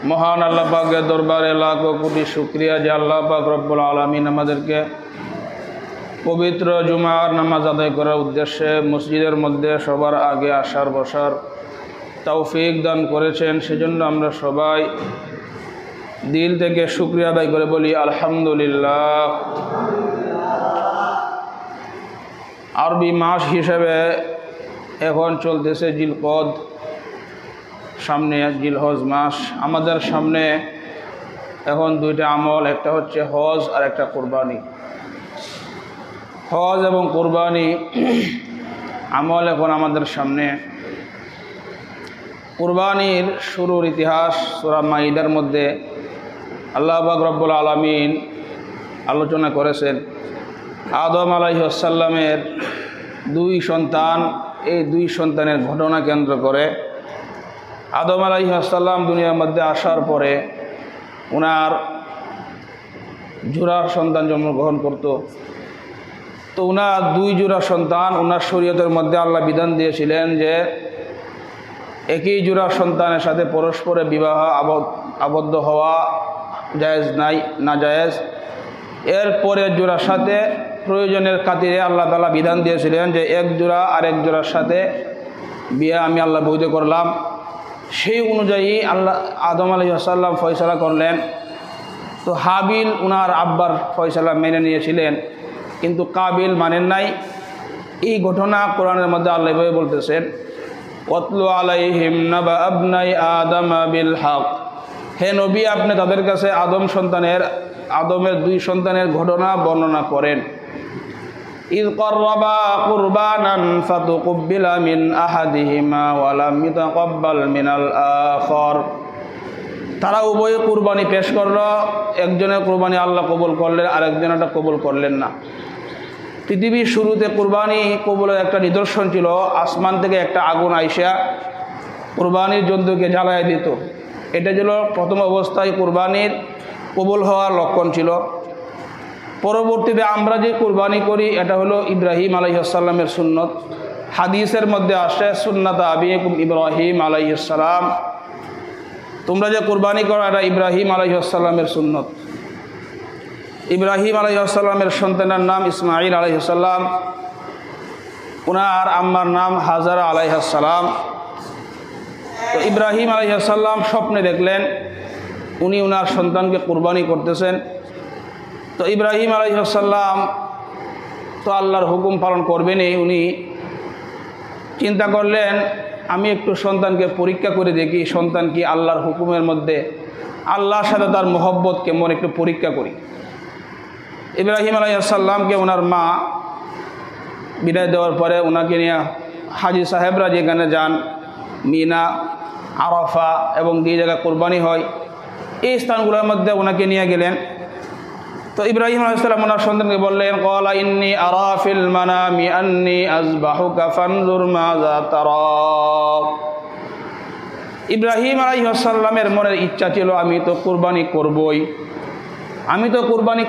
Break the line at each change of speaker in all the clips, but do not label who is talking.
মহান আল্লাহ পাকের দরবারে লাখো কোটি শুকরিয়া যে আল্লাহ পাক রব্বুল আলামিন আমাদেরকে পবিত্র জুমার নামাজ আদায় করার উদ্দেশ্যে মসজিদের মধ্যে সবার আগে আসার বসার তৌফিক দান করেছেন। সেজন্য আমরা সবাই দিল থেকে শুকরিয়া আদায় করে বলি আলহামদুলিল্লাহ। আরবি মাস হিসেবে এখন চলতেছে জিলকদ, সামনে জিলহজ মাস। আমাদের সামনে এখন দুইটা আমল, একটা হচ্ছে হজ আর একটা কোরবানি। হজ এবং কোরবানি আমল এখন আমাদের সামনে। কোরবানির শুরুর ইতিহাস সূরা মাইদার মধ্যে আল্লাহ পাক রব্বুল আলামিন আলোচনা করেছেন। আদম আলাইহিস সালামের দুই সন্তান, এই দুই সন্তানের ঘটনা কেন্দ্র করে আদম আলাইহিস সালাম দুনিয়ার মধ্যে আসার পরে ওনার জোড়া সন্তান জন্মগ্রহণ করত। তো ওনার দুই জোড়া সন্তান, ওনার শরীয়তের মধ্যে আল্লাহ বিধান দিয়েছিলেন যে একই জোড়া সন্তানের সাথে পরস্পরে বিবাহ আবদ্ধ হওয়া জায়েজ নাই, না জায়েজ। এরপরে জোড়ার সাথে প্রয়োজনের খাতিরে আল্লাহ তাআলা বিধান দিয়েছিলেন যে এক জোড়া আরেক জোড়ার সাথে বিয়ে আমি আল্লাহ বৈধ করলাম। সেই অনুযায়ী আল্লাহ আদম আলাইহিস সালাম ফয়সালা করলেন। তো হাবিল উনার আব্বার ফয়সালা মেনে নিয়েছিলেন, কিন্তু কাবিল মানেন নাই। এই ঘটনা কোরআনের মধ্যে আল্লাহ এভাবে বলতেছেন, ওয়াতলু আলাইহিম নাবা আবনাই আদম বিল হক। হে নবী, আপনি তাদের কাছে আদমের দুই সন্তানের ঘটনা বর্ণনা করেন। ইয ক্বাররাবা কুরবানান ফাতুকুব্বিলা মিন আহাদিহিমা ওয়া লাম ইউতাকাব্বাল মিনাল আখার। তারা উভয়ে কুরবানি পেশ করল, একজনের কুরবানি আল্লাহ কবুল করলেন, আরেকজনেরটা কবুল করলেন না। পৃথিবীর শুরুতে কুরবানি কবুলের একটা নিদর্শন ছিল, আসমান থেকে একটা আগুন আইসা কুরবানির জন্তুকে জ্বালায় দিত। এটা ছিল প্রথম অবস্থায় কুরবানির কবুল হওয়ার লক্ষণ ছিল। পরবর্তীতে আমরা যে কুরবানি করি এটা হলো ইব্রাহিম আলাইহিস সালামের সুন্নত। হাদিসের মধ্যে আসে সুন্নাত আবিকুম ইব্রাহিম আলাইহিস সালাম, তোমরা যে কুরবানি করো এটা ইব্রাহিম আলাইহিস সালামের সুন্নত। ইব্রাহিম আলাইহিস সালামের সন্তানের নাম ইসমাঈল আলাইহিস সালাম, ওনার আম্মার নাম হাজারা আলাইহিস সালাম। তো ইব্রাহিম আলাইহিস সালাম স্বপ্নে দেখলেন উনি ওনার সন্তানকে কুরবানি করতেছেন। তো ইব্রাহিম আলাইহিস সালাম তো আল্লাহর হুকুম পালন করবেনই, উনি চিন্তা করলেন আমি একটু সন্তানকে পরীক্ষা করে দেখি সন্তান কি আল্লাহর হুকুমের মধ্যে, আল্লাহর সাথে তার মহব্বত কেমন, একটু পরীক্ষা করি। ইব্রাহিম আলাইহিস সালামকে ওনার মা বিদায় দেওয়ার পরে ওনাকে নিয়ে হাজি সাহেবরা যেখানে যান, মিনা, আরাফা এবং যে জায়গায় কোরবানি হয় এই স্থানগুলোর মধ্যে ওনাকে নিয়ে গেলেন। তো ইব্রাহিম আলাইহিস সালাম ওনার সন্তানকে বললেন, ক্বালা ইন্নী আরা ফিল মানামি আন্নী আযবাহুকা ফানজুর মাযা তারা। ইব্রাহিম আলাইহিস সালামের মনের ইচ্ছা ছিল আমি তো কুরবানি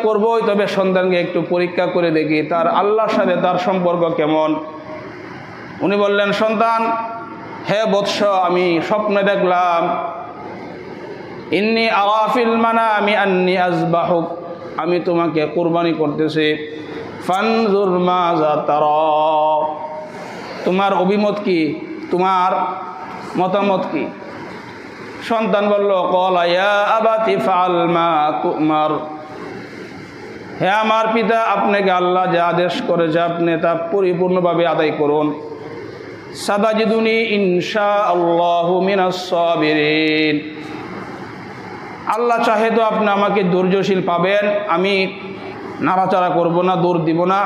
করবই, তবে সন্তানকে একটু পরীক্ষা করে দেখি তার আল্লাহর সাথে তার সম্পর্ক কেমন। উনি বললেন, সন্তান, হে বৎস, আমি স্বপ্নে দেখলাম ইন্নী আরা ফিল মানামি আন্নী আযবাহুক, আমি তোমাকে কুরবানি করতেছি। ফানজুর মাযা তারা, তোমার অভিমত কি, তোমার মতামত কি? সন্তান বলল, ক্বালা ইয়া আবাতি ফাআল মা তুমার। হে আমার পিতা, আপনাকে আল্লাহ যা আদেশ করেছে আপনি তা পরিপূর্ণভাবে আদায় করুন। সাতাজিদুনি ইনশাআল্লাহু মিনাস সাবিরিন। আল্লাহ চাহে তো আপনি আমাকে ধৈর্যশীল পাবেন, আমি নাড়াচাড়া করব না, দৌড় দিব না,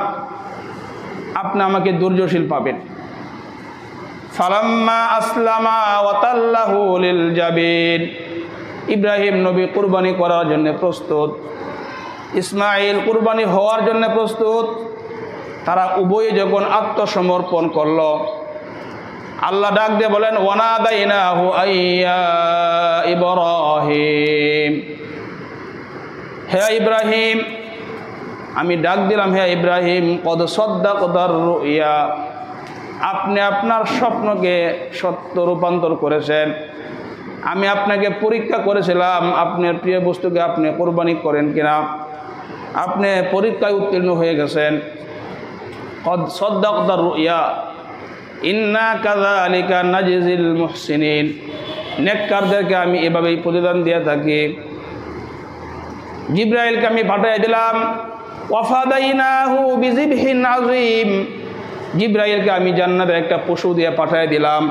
আপনি আমাকে ধৈর্যশীল পাবেন। ফালাম্মা আসলামা ওয়া তাল্লাহু লিল জাবিন। ইব্রাহিম নবী কুরবানি করার জন্য প্রস্তুত, ইসমাঈল কুরবানি হওয়ার জন্য প্রস্তুত। তারা উভয়ে যখন আত্মসমর্পণ করল, আল্লাহ ডাক দিয়ে বলেন, ওয়ানাদাইনাহু আইয়া ইব্রাহিম। হে ইব্রাহিম, আমি ডাক দিলাম, হে ইব্রাহিম, কদ সাদ্দাকতার রুইয়া, আপনি আপনার স্বপ্নকে সত্য রূপান্তর করেছেন। আমি আপনাকে পরীক্ষা করেছিলাম আপনার প্রিয় বস্তুকে আপনি কোরবানি করেন কিনা। আপনি পরীক্ষায় উত্তীর্ণ হয়ে গেছেন। কদ সাদ্দাকতা রুইয়া ইন্না কাযালিকা নাজিজিল মুহসিনিন। নেককারদেরকে আমি এভাবেই প্রতিদান দিয়ে থাকি। জিবরাইলকে আমি পাঠিয়ে দিলাম। ওয়াফাদাইনাহু বিযিবহিন আযীম। জিবরাইলকে আমি জান্নাতের একটা পশু দিয়ে পাঠিয়ে দিলাম।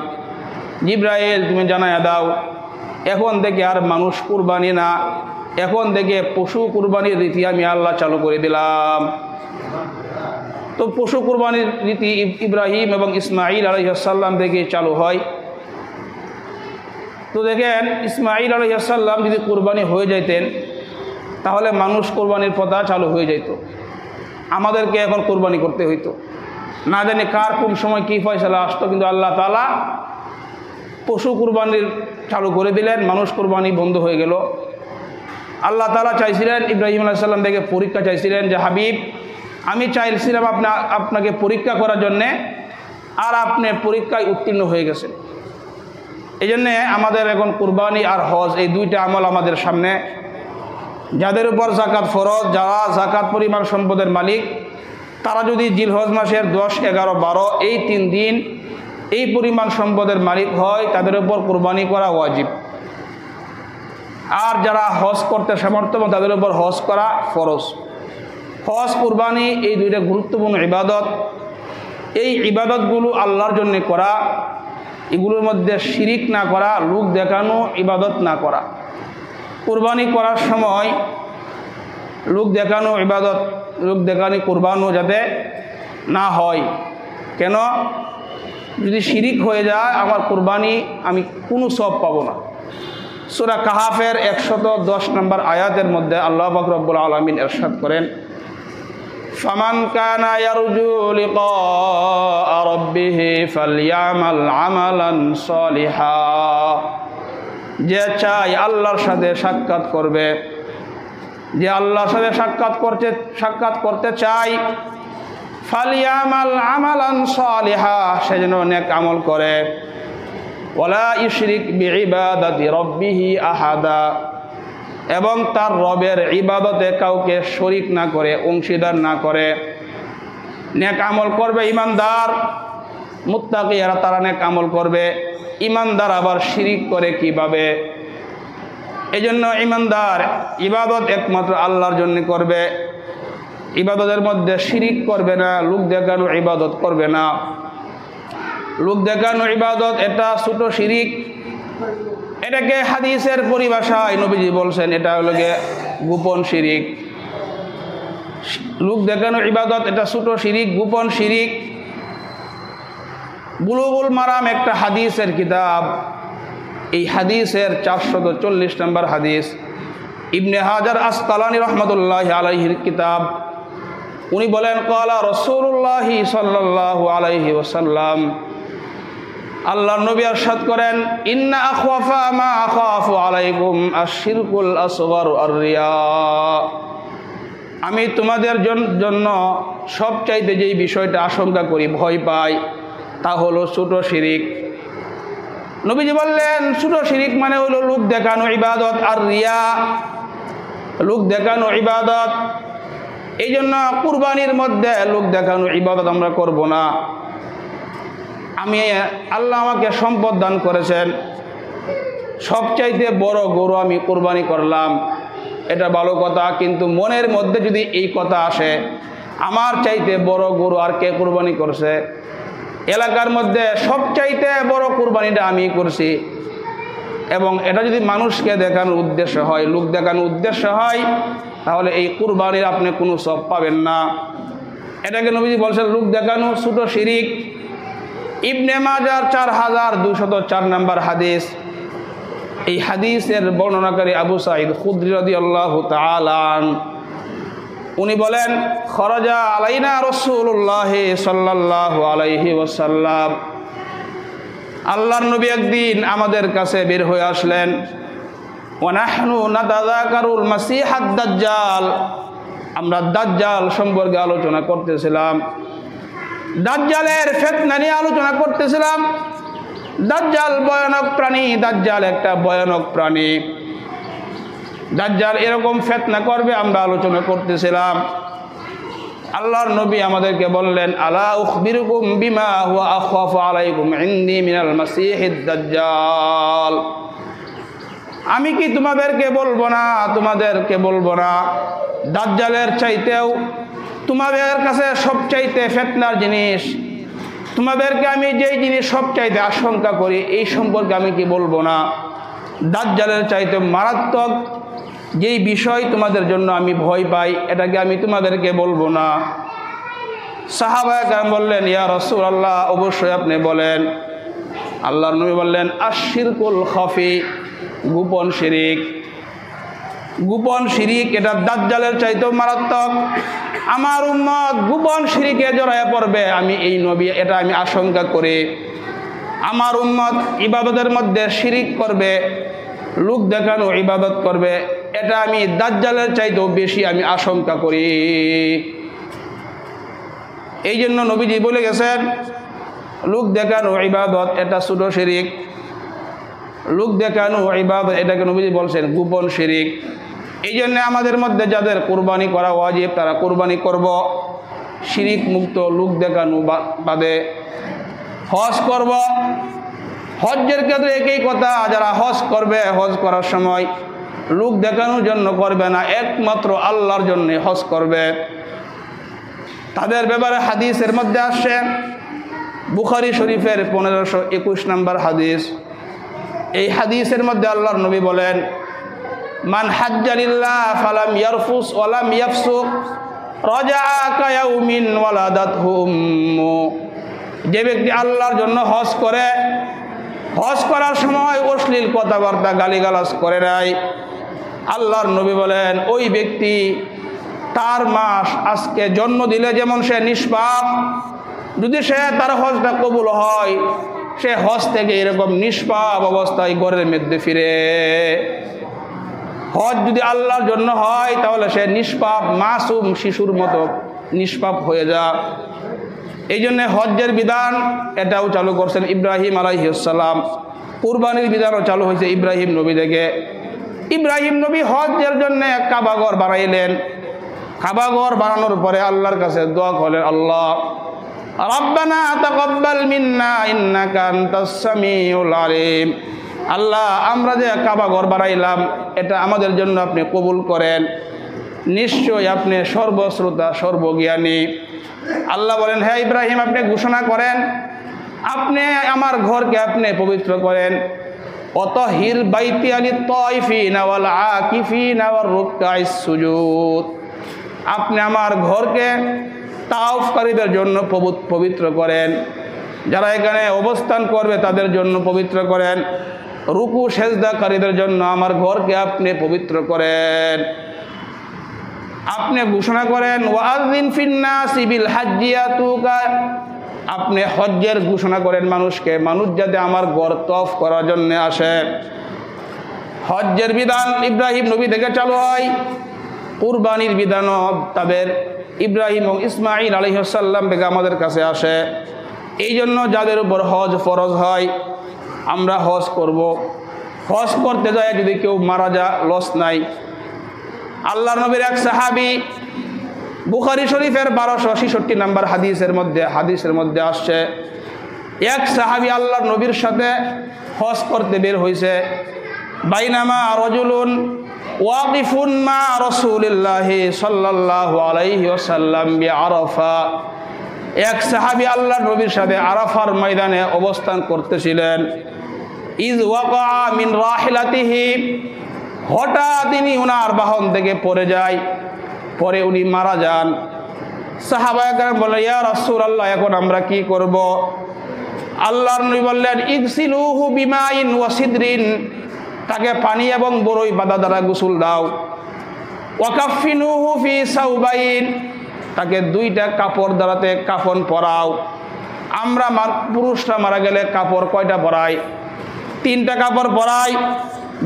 জিবরাইল তুমি জানায়া দাও, এখন থেকে আর মানুষ কুরবানি না, এখন থেকে পশু কুরবানির রীতি আমি আল্লাহ চালু করে দিলাম। তো পশু কুরবানির রীতি ইব্রাহিম এবং ইসমাঈল আলাইহিস সালাম থেকে চালু হয়। তো দেখেন, ইসমাঈল আলাইহিস সালাম যদি কুরবানি হয়ে যাইতেন তাহলে মানুষ কোরবানির প্রথা চালু হয়ে যেত, আমাদেরকে এখন কোরবানি করতে হইতো। না জানি কার কোন সময় কী ফয়সালা আসতো, কিন্তু আল্লাহ তাআলা পশু কুরবানির চালু করে দিলেন, মানুষ কোরবানি বন্ধ হয়ে গেল। আল্লাহ তাআলা চাইছিলেন, ইব্রাহিম আলাইহিস সালাম থেকে পরীক্ষা চাইছিলেন যে হাবিব, আমি চাইছিলাম আপনাকে পরীক্ষা করার জন্যে, আর আপনি পরীক্ষায় উত্তীর্ণ হয়ে গেছেন। এই জন্যে আমাদের এখন কুরবানি আর হজ এই দুইটা আমল আমাদের সামনে। যাদের উপর যাকাত ফরজ, যারা যাকাত পরিমাণ সম্পদের মালিক, তারা যদি জিলহজ মাসের 10, 11, 12 এই 3 দিন এই পরিমাণ সম্পদের মালিক হয়, তাদের উপর কুরবানি করা ওয়াজিব। আর যারা হজ করতে সামর্থ্য, তাদের উপর হজ করা ফরজ। হজ কুরবানি এই দুইটা গুরুত্বপূর্ণ ইবাদত। এই ইবাদতগুলো আল্লাহর জন্য করা, এগুলোর মধ্যে শিরিক না করা, লোক দেখানো ইবাদত না করা। কুরবানি করার সময় লোক দেখানো ইবাদত, লোক দেখানো কুরবানও যাতে না হয়। কেন? যদি শিরিক হয়ে যায় আমার কুরবানি আমি কোনো সওয়াব পাবো না। সূরা কাহাফের 110 নম্বর আয়াতের মধ্যে আল্লাহ পাক রব্বুল আলামিন ইরশাদ করেন, ফামান কানা ইয়ারজু লিকা রাব্বিহি ফালইয়ামাল আমালান সলিহা। যে চাই আল্লাহর সাথে সাক্ষাৎ করবে, যে আল্লাহর সাথে সাক্ষাৎ করতে চাই, ফালইয়ামাল আমালান সলিহা, সে যেন নেক আমল করে। ওয়ালা ইউশরিক বিইবাদাতি রাব্বিহি আহাদা, এবং তার রবের ইবাদতে কাউকে শরিক না করে, অংশীদার না করে। নেক আমল করবে ইমানদার, মুত্তাকিরা তারা নেক আমল করবে। ইমানদার আবার শিরিক করে কিভাবে? এই জন্য ইমানদার ইবাদত একমাত্র আল্লাহর জন্য করবে, ইবাদতের মধ্যে শিরিক করবে না, লোক দেখানো ইবাদত করবে না। লোক দেখানো ইবাদত এটা ছোট শিরিক। এটাকে হাদিসের পরিভাষায় নবীজি বলছেন এটা হলো গিয়ে গোপন শিরিক। লোক দেখানো ইবাদত এটা ছোট শিরিক, গোপন শিরিক। বুলুগুল মারাম একটা হাদিসের কিতাব। এই হাদিসের 440 নম্বর হাদিস, ইবনে হাজার আসকালানী রহমতুল্লাহ আলাইহির কিতাব। উনি বলেন, ক্বালা রাসূলুল্লাহ সাল্লাল্লাহু আলাইহি ওয়াসাল্লাম, আল্লাহর নবী ইরশাদ করেন, ইন্না আখওয়াফা মা আখাফু আলাইকুম আশ-শিরকুল আসগর আর রিয়া। আমি তোমাদের জন্য সবচাইতে যেই বিষয়টা আশঙ্কা করি, ভয় পাই, তা হলো ছোট শিরিক। নবীজি বললেন ছোট শিরিক মানে হলো লোক দেখানো ইবাদত আর রিয়া, লোক দেখানো ইবাদত। এই জন্য কুরবানির মধ্যে লোক দেখানো ইবাদত আমরা করব না। আল্লাহ আমাকে সম্পদ দান করেছেন, সবচাইতে বড় গরু আমি কুরবানি করলাম, এটা ভালো কথা। কিন্তু মনের মধ্যে যদি এই কথা আসে, আমার চাইতে বড় গরু আর কে কুরবানি করছে, এলাকার মধ্যে সবচাইতে বড় কুরবানিটা আমি করছি, এবং এটা যদি মানুষকে দেখানোর উদ্দেশ্য হয়, লোক দেখানোর উদ্দেশ্য হয়, তাহলে এই কুরবানির আপনি কোনো সওয়াব পাবেন না। এটাকে নবীজি বলছেন লোক দেখানো ছোট শিরিক। ইবনে মাজার 4204 নম্বর হাদিস। এই হাদিসের বর্ণনাকারী আবু সাঈদ খুদরি রাদিয়াল্লাহু তাআলা আনহু, উনি বলেন, খরাজা আলাইনা রাসূলুল্লাহ সাল্লাল্লাহু আলাইহি ওয়াসাল্লাম, আল্লাহর নবী একদিন আমাদের কাছে বের হয়ে আসলেন। ওয়া নাহনু নাতাযাকারুল মাসিহাদ দাজ্জাল, আমরা দাজ্জাল সম্পর্কে আলোচনা করতেছিলাম, দাজ্জালের ফিতনা নিয়ে আলোচনা করতেছিলাম। দাজ্জাল ভয়ানক প্রাণী, দাজ্জাল একটা ভয়ানক প্রাণী। দাজ্জাল এরকম ফিতনা করবে আমরা আলোচনা করতেছিলাম। আল্লাহর নবী আমাদেরকে বললেন, আলা উখবিরুকুম বিমা হুয়া আখাফু আলাইকুম ইন্নী মিনাল মাসিহিদ দাজ্জাল। আমি কি তোমাদেরকে বলবো না দাজ্জালের চাইতেও তোমাদের কাছে সবচাইতে ফিতনার জিনিস, তোমাদেরকে আমি যেই জিনিস সবচাইতে আশঙ্কা করি এই সম্পর্কে আমি কি বলবো না? দাজ্জালের চাইতে মারাত্মক যেই বিষয় তোমাদের জন্য আমি ভয় পাই এটাকে আমি তোমাদেরকে বলবো না? সাহাবায়ে কেরাম বললেন, ইয়া রাসূলুল্লাহ, অবশ্যই আপনি বলেন। আল্লাহর নবী বললেন, আশ-শিরকুল খাফি, গোপন শিরিক। গোপন শিরিক এটা দাজ্জালের চাইতেও মারাত্মক। আমার উম্মত গোপন শিরিকে জড়ায় পড়বে, আমি এই নবী এটা আমি আশঙ্কা করি। আমার উম্মত ইবাদতের মধ্যে শিরিক করবে, লোক দেখানো ইবাদত করবে, এটা আমি দাজ্জালের চাইতেও বেশি আমি আশঙ্কা করি। এই জন্য নবীজি বলে গেছেন, লোক দেখানো ইবাদত এটা ছোট শিরিক। লোক দেখানো ইবাদত এটাকে নবীজি বলছেন গোপন শিরিক। এই জন্য আমাদের মধ্যে যাদের কুরবানি করা ওয়াজিব তারা কুরবানি করব শিরিক মুক্ত, লোক দেখানো বাদে। হজ করব, হজ্জের ক্ষেত্রে একই কথা, যারা হজ করবে হজ করার সময় লোক দেখানোর জন্য করবে না, একমাত্র আল্লাহর জন্য হজ করবে। তাদের ব্যাপারে হাদিসের মধ্যে আসছে, বুখারী শরীফের 1521 নম্বর হাদিস। এই হাদিসের মধ্যে আল্লাহর নবী বলেন, মান হাজ্জা লিল্লাহ ফালাম ইয়ারফুস ওয়ালাম ইয়াফসুক রাজাআ কায়াউমিন ওয়ালাদাতহু উম্মু। যে ব্যক্তি আল্লাহর জন্য হজ করে, হজ করার সময় অশ্লীল কথাবার্তা গালিগালাজ করে নাই, আল্লাহর নবী বলেন ওই ব্যক্তি তার মাস আজকে জন্ম দিলে যেমন সে নিষ্পাপ, যদি সে তার হজটা কবুল হয় সে হজ থেকে এরকম নিষ্পাপ অবস্থায় ঘরের মধ্যে ফিরে। হজ যদি আল্লাহর জন্য হয় তাহলে সে নিষ্পাপ, মাসুম শিশুর মতো নিষ্পাপ হয়ে যা। এই জন্যে হজ্জের বিধান এটাও চালু করছেন ইব্রাহিম আলাইহিস সালাম। কুরবানির বিধানও চালু হয়েছে ইব্রাহিম নবী থেকে। ইব্রাহিম নবী হজ্জের জন্য কাবাঘর বানাইলেন। কাবাঘর বানানোর পরে আল্লাহর কাছে দোয়া করলেন, আল্লাহ রাব্বানা তাকাব্বাল মিন্না ইন্নাকা আনতাস সামিউল আলিম। আল্লাহ, আমরা যে কাবাঘর বানাইলাম এটা আমাদের জন্য আপনি কবুল করেন, নিশ্চয়ই আপনি সর্বশ্রোতা সর্বজ্ঞানী। আল্লাহ বলেন, হে ইব্রাহিম, আপনি ঘোষণা করেন, আপনি আমার ঘরকে আপনি পবিত্র করেন। অতহির বাইতি আলি তাইফিনা ওয়াল আকিফিনা ওয়ার রুকআইস সুজুদ। আপনি আমার ঘরকে তাওফকারীদের জন্য পবিত্র করেন, যারা এখানে অবস্থান করবে তাদের জন্য পবিত্র করেন, রুকু সেজদাকারীদের জন্য আমার ঘরকে আপনি পবিত্র করেন। আপনি ঘোষণা করেন ওয়াযিন ফিন্নাসি বিল হাজ্জি ইয়াতুকা। আপনি হজ্জের ঘোষণা করেন মানুষকে, মানুষ যাতে আমার ঘর তওয়াফ করার জন্য আসে। হজ্জের বিধান ইব্রাহিম নবী থেকে চালু হয়। কুরবানির বিধানও তাদের ইব্রাহিম ও ইসমাঈল আলাইহিস সালাম থেকে আমাদের কাছে আসে। এই জন্য যাদের উপর হজ ফরজ হয় আমরা হজ করব। হজ করতে যায় যদি কেউ মারা যায় লস নাই। আল্লাহর নবীর এক সাহাবী, বুখারী শরীফের 1266 নম্বর হাদিসের মধ্যে আসছে, এক সাহাবী আল্লাহর নবীর সাথে হজ করতে বের হয়েছে। বাইনামা রাজুলুন ওয়াকিফুন মা রাসূলিল্লাহি সাল্লাল্লাহু আলাইহি ওয়াসাল্লাম বিআরাফা। এক সাহাবী আল্লাহর নবীর সাথে আরাফার ময়দানে অবস্থান করতেছিলেন। ইজ ওয়াকা মিন রাহিলাতিহি, হঠাৎ তিনি ওনার বাহন থেকে পড়ে যায়, পরে উনি মারা যান। সাহাবায়ে কেরাম বললেন, ইয়া রাসূলুল্লাহ, এখন আমরা কি করব? আল্লাহর নবী বললেন, ইগসিলুহু বিমাইন ওয়া সিদরিন, তাকে পানি এবং বরই পাতা দ্বারা গোসল দাও। ওয়াকাফিনুহু ফি সাউবাইন, তাকে 2টা কাপড় দ্বারাতে কাফন পরাও। আমরা পুরুষরা মারা গেলে কাপড় কয়টা পরাই? 3টা কাপড় পরাই।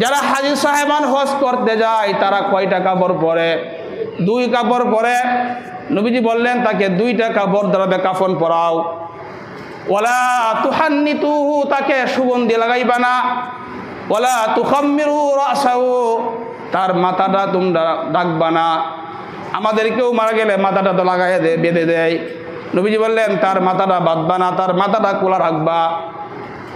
যারা হাজী সাহেবান হজ করতে যায় তারা কয়টা কাপড় পরে? 2 কাপড় পরে। নবীজি বললেন তাকে 2টা কাপড় দ্বারাতে কাফন পরাও। ওয়ালা তুহান্নিতুহু, তাকে সুগন্ধি লাগাইবা না। ওয়ালা তুখাম্মিরু রাসাহু, তার মাথাটা তোমরা ডাকবা না। আমাদের কেউ মারা গেলে মাথাটা তো লাগাইয়া দেয়, বেঁধে দেয়। নবীজি বললেন তার মাথাটা বাঁধবা না, তার মাথাটা খোলা রাখবা।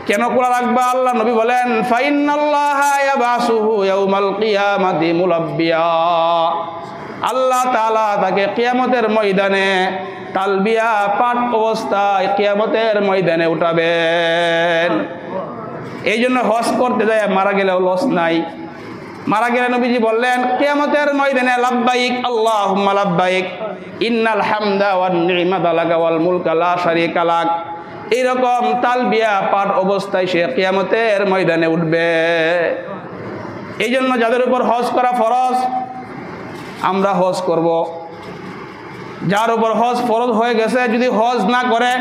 কেন খোলা রাখবা? আল্লাহ নবী বলেন ফাইন্নাল্লাহা ইয়াবাসুহু ইয়াউমাল কিয়ামাতি মুলাব্বিয়া, আল্লাহ তাআলা তাকে কিয়ামতের ময়দানে তালবিয়া পাঠ অবস্থায় কিয়ামতের ময়দানে উঠাবেন। এই জন্য হজ করতে যায় মারা গেলেও লস নাই। মারা গেলে নবীজি বললেন কিয়ামতের ময়দানে লাব্বাইক আল্লাহুম্মা লাব্বাইক ইন্নাল হামদা ওয়ান নি'মাতা লাকা ওয়াল মুলকা লা শারীকা লাক, এইরকম তালবিয়া পাঠ অবস্থায় সে কিয়ামতের ময়দানে উঠবে। এই জন্য যাদের উপর হজ করা ফরজ, আমরা হজ করব। যার উপর হজ ফরজ হয়ে গেছে, যদি হজ না করে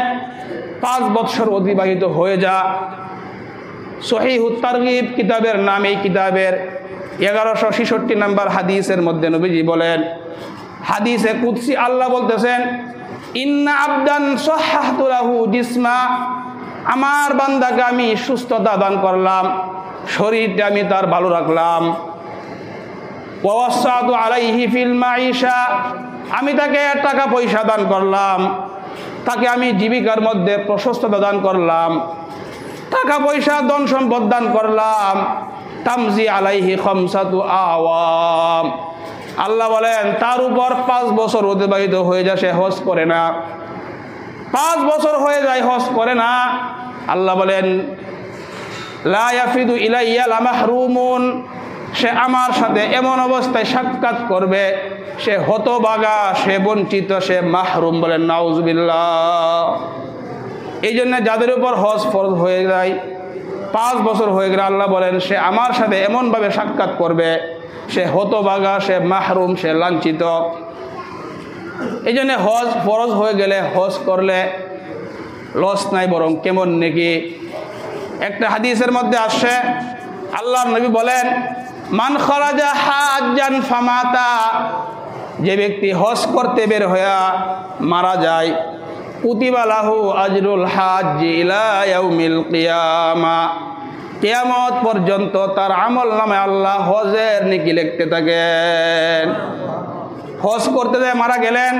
5 বছর অতিবাহিত হয়ে যা, সহিহুত তারগিব কিতাবের নাম, এই কিতাবের 1166 নম্বর হাদিসের মধ্যে নবীজি বলেন, হাদিসে কুদসি আল্লাহ বলতেছেন ইন্না আবদান সাহহাতু লাহু জিসমা, আমার বান্দাকে আমি সুস্থতা দান করলাম, শরীরটা আমি তার ভালো রাখলাম। ওয়া ওয়াসাতু আলাইহি ফিল মাঈশা, আমি তাকে টাকা পয়সা দান করলাম, তাকে আমি জীবিকার মধ্যে প্রশস্ততা দান করলাম, টাকা পয়সা ধন সম্পদ দান করলাম। তামজি আলাইহি খামসাতু আওয়াম, আল্লাহ বলেন তার উপর 5 বছর অতিবাহিত হয়ে যায়, সে হজ করে না। 5 বছর হয়ে যায় হজ করে না। আল্লাহ বলেন লা ইয়াফিদু ইলাইয়া লামাহরুমুন, সে আমার সাথে এমন অবস্থায় সাক্ষাৎ করবে, সে হতভাগা, সে বঞ্চিত, সে মাহরুম। বলেন নাউজুবিল্লাহ। এই জন্য যাদের উপর হজ ফরজ হয়ে যায়, 5 বছর হয়ে গেলে আল্লাহ বলেন সে আমার সাথে এমনভাবে সাক্ষাৎ করবে, সে হতভাগা, সে মাহরুম, সে লাঞ্ছিত। এই জন্য হজ ফরজ হয়ে গেলে হজ করলে লস নাই, বরং কেমন নাকি। একটা হাদিসের মধ্যে আসছে, আল্লাহর নবী বলেন মান খারাজা হাজ্জান ফামাতা, যে ব্যক্তি হজ করতে বের হইয়া মারা যায়, কুতিবা লাহু আজরুল হাজ্জি ইলা ইয়াউমিল কিয়ামা, কিয়ামত পর্যন্ত তার আমল নামে আল্লাহ হজের নেকি লিখতে থাকেন। হজ করতে যায় মারা গেলেন,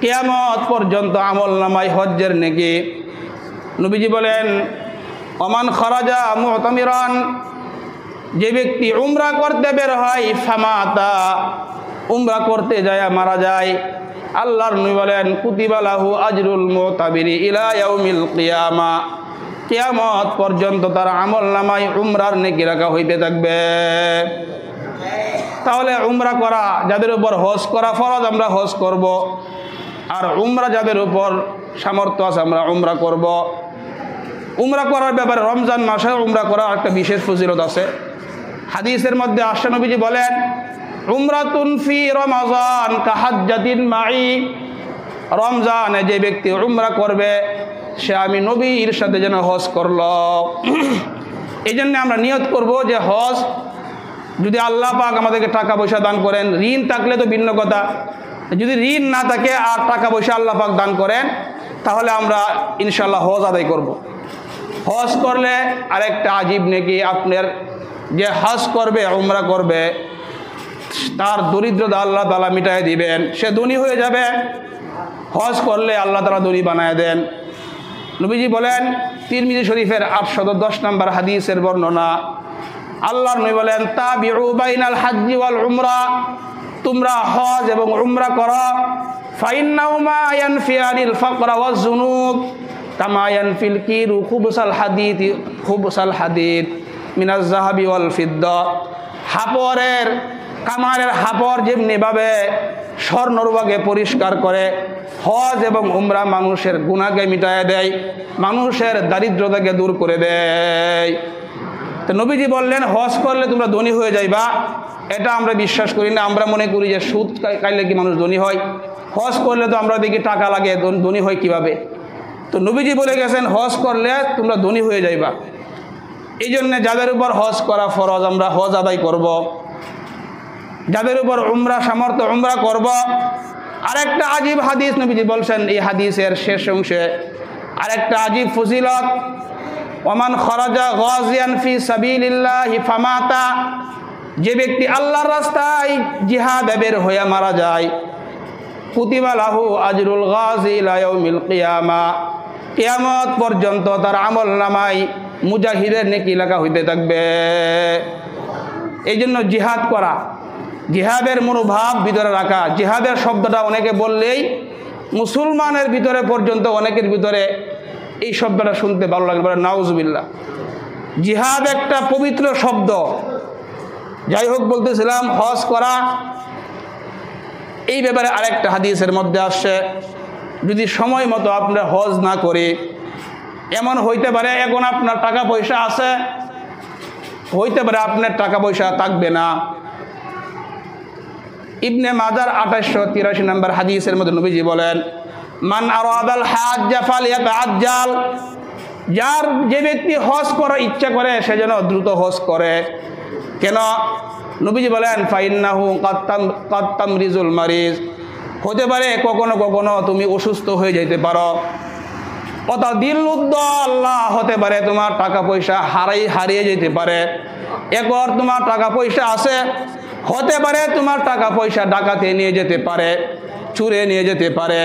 কিয়ামত পর্যন্ত আমল নামায় হজ্জের নেকি। নবীজি বলেন ওমান খারাজা মুতামিরান, যে ব্যক্তি উমরা করতে বের হয় ফামাতা, উমরা করতে যায় মারা যায়, আল্লাহর নবী বলেন কুতিবা লাহু আজরুল মুতাবিরি ইলা ইয়াউমিল কিয়ামা, কিয়ামত পর্যন্ত তার আমল নামায় উমরার নেকি রাখা হইতে থাকবে। তাহলে উমরা করা, যাদের উপর হজ করা ফরজ, আমরা হজ করব। আর উমরা যাদের উপর সামর্থ্য আছে আমরা উমরা করব। উমরা করার ব্যাপারে রমজান মাসে উমরা করার একটা বিশেষ ফজিলত আছে। হাদিসের মধ্যে আসছে নবীজি বলেন উমরাতুন ফি রমাজান কাহাজ্জাতিন মাই, রমজানে যে ব্যক্তি উমরা করবে সে আমি নবীর সাথে যেন হজ করল। এই জন্য আমরা নিয়ত করব যে হজ যদি আল্লাহ পাক আমাদেরকে টাকা পয়সা দান করেন, ঋণ থাকলে তো ভিন্ন কথা, যদি ঋণ না থাকে আর টাকা পয়সা আল্লাহ পাক দান করেন, তাহলে আমরা ইনশাল্লাহ হজ আদায় করব। হজ করলে আরেকটা আজীব নাকি, আপনার যে হজ করবে উমরা করবে তার দরিদ্রতা আল্লাহ তাআলা মিটায় দিবেন, সে ধনী হয়ে যাবে। হজ করলে আল্লাহ তাআলা ধনী বানায় দেন। নবীজি বলেন তিরমিজি শরীফের 810 নম্বর হাদিসের বর্ণনা, আল্লাহর নবী বলেন তাবিউ বাইনাল হাজ্জি ওয়াল উমরা, তোমরা হজ এবং উমরা করো, ফাইন্নাহুমা ইয়ানফিয়ানিল ফাকরা ওয়াজ যুনুব কামা ইয়ানফিল কিরু খুবসাল হাদিদ মিনাজ যাহাবি ওয়াল ফিদ্দা, হাপরের কামারের হাপর যেমনিভাবে স্বর্ণরূপাকে পরিষ্কার করে, হজ এবং উমরা মানুষের গুনাহকে মিটায় দেয়, মানুষের দারিদ্রতাকে দূর করে দেয়। তো নবীজি বললেন হজ করলে তোমরা ধনী হয়ে যাইবা, এটা আমরা বিশ্বাস করি না। আমরা মনে করি যে সুদ খাইলে কি মানুষ ধনী হয়, হজ করলে তো আমরা দেখি টাকা লাগে, ধনী হয় কিভাবে। তো নবীজি বলে গেছেন হজ করলে তোমরা ধনী হয়ে যাইবা। এই জন্যে যাদের উপর হজ করা ফরজ আমরা হজ আদায় করব, যাদের উপর উমরা সামর্থ্য উমরা করব। আরেকটা আজীব হাদিস নবীজি বলছেন এই হাদিসের শেষ অংশে, আরেকটা আজীব ফজিলত, ওমান খরাজা গাজিয়ান ফি সাবিলিল্লাহি ফামাতা, যে ব্যক্তি আল্লাহর রাস্তায় জিহাদে বের হয়ে মারা যায়, কুতিবা লাহু আজরুল গাজি ইলা ইয়াউমিল কিয়ামা, কিয়ামত পর্যন্ত তার আমলনামায় মুজাহিদের নেকি লেখা হইতে থাকবে। এই জন্য জিহাদ করা, জিহাদের মনোভাব ভিতরে রাখা। জিহাদের শব্দটা অনেকে বললেই মুসলমানের ভিতরে পর্যন্ত অনেকের ভিতরে এই শব্দটা শুনতে ভালো লাগে, বলে নাউজুবিল্লাহ। জিহাদ একটা পবিত্র শব্দ। যাই হোক, বলতেছিলাম হজ করা, এই ব্যাপারে আরেকটা হাদিসের মধ্যে আসছে, যদি সময় মতো আপনার হজ না করে, এমন হইতে পারে এখন আপনার টাকা পয়সা আছে, হইতে পারে আপনার টাকা পয়সা থাকবে না। ইবনে মাজার 2883 নম্বর হাদিসের মধ্যে নবীজি বলেন, মান আরাদাল হাজ্জা ফালইয়াতাআজ্জাল, যার যে ব্যক্তি হজ করার ইচ্ছা করে সে যেন দ্রুত হজ করে। কেন? নবীজি বলেন, ফাইন্নাহু কাদ তামরিজুল মারিজ, হতে পারে কখনো কখনো তুমি অসুস্থ হয়ে যেতে পারো। কথা দিল্লুদ্দাল্লাহ, হতে পারে তোমার টাকা পয়সা হারিয়ে যেতে পারে। একবার তোমার টাকা পয়সা আছে, হতে পারে তোমার টাকা পয়সা ডাকাতে নিয়ে যেতে পারে, চুরে নিয়ে যেতে পারে।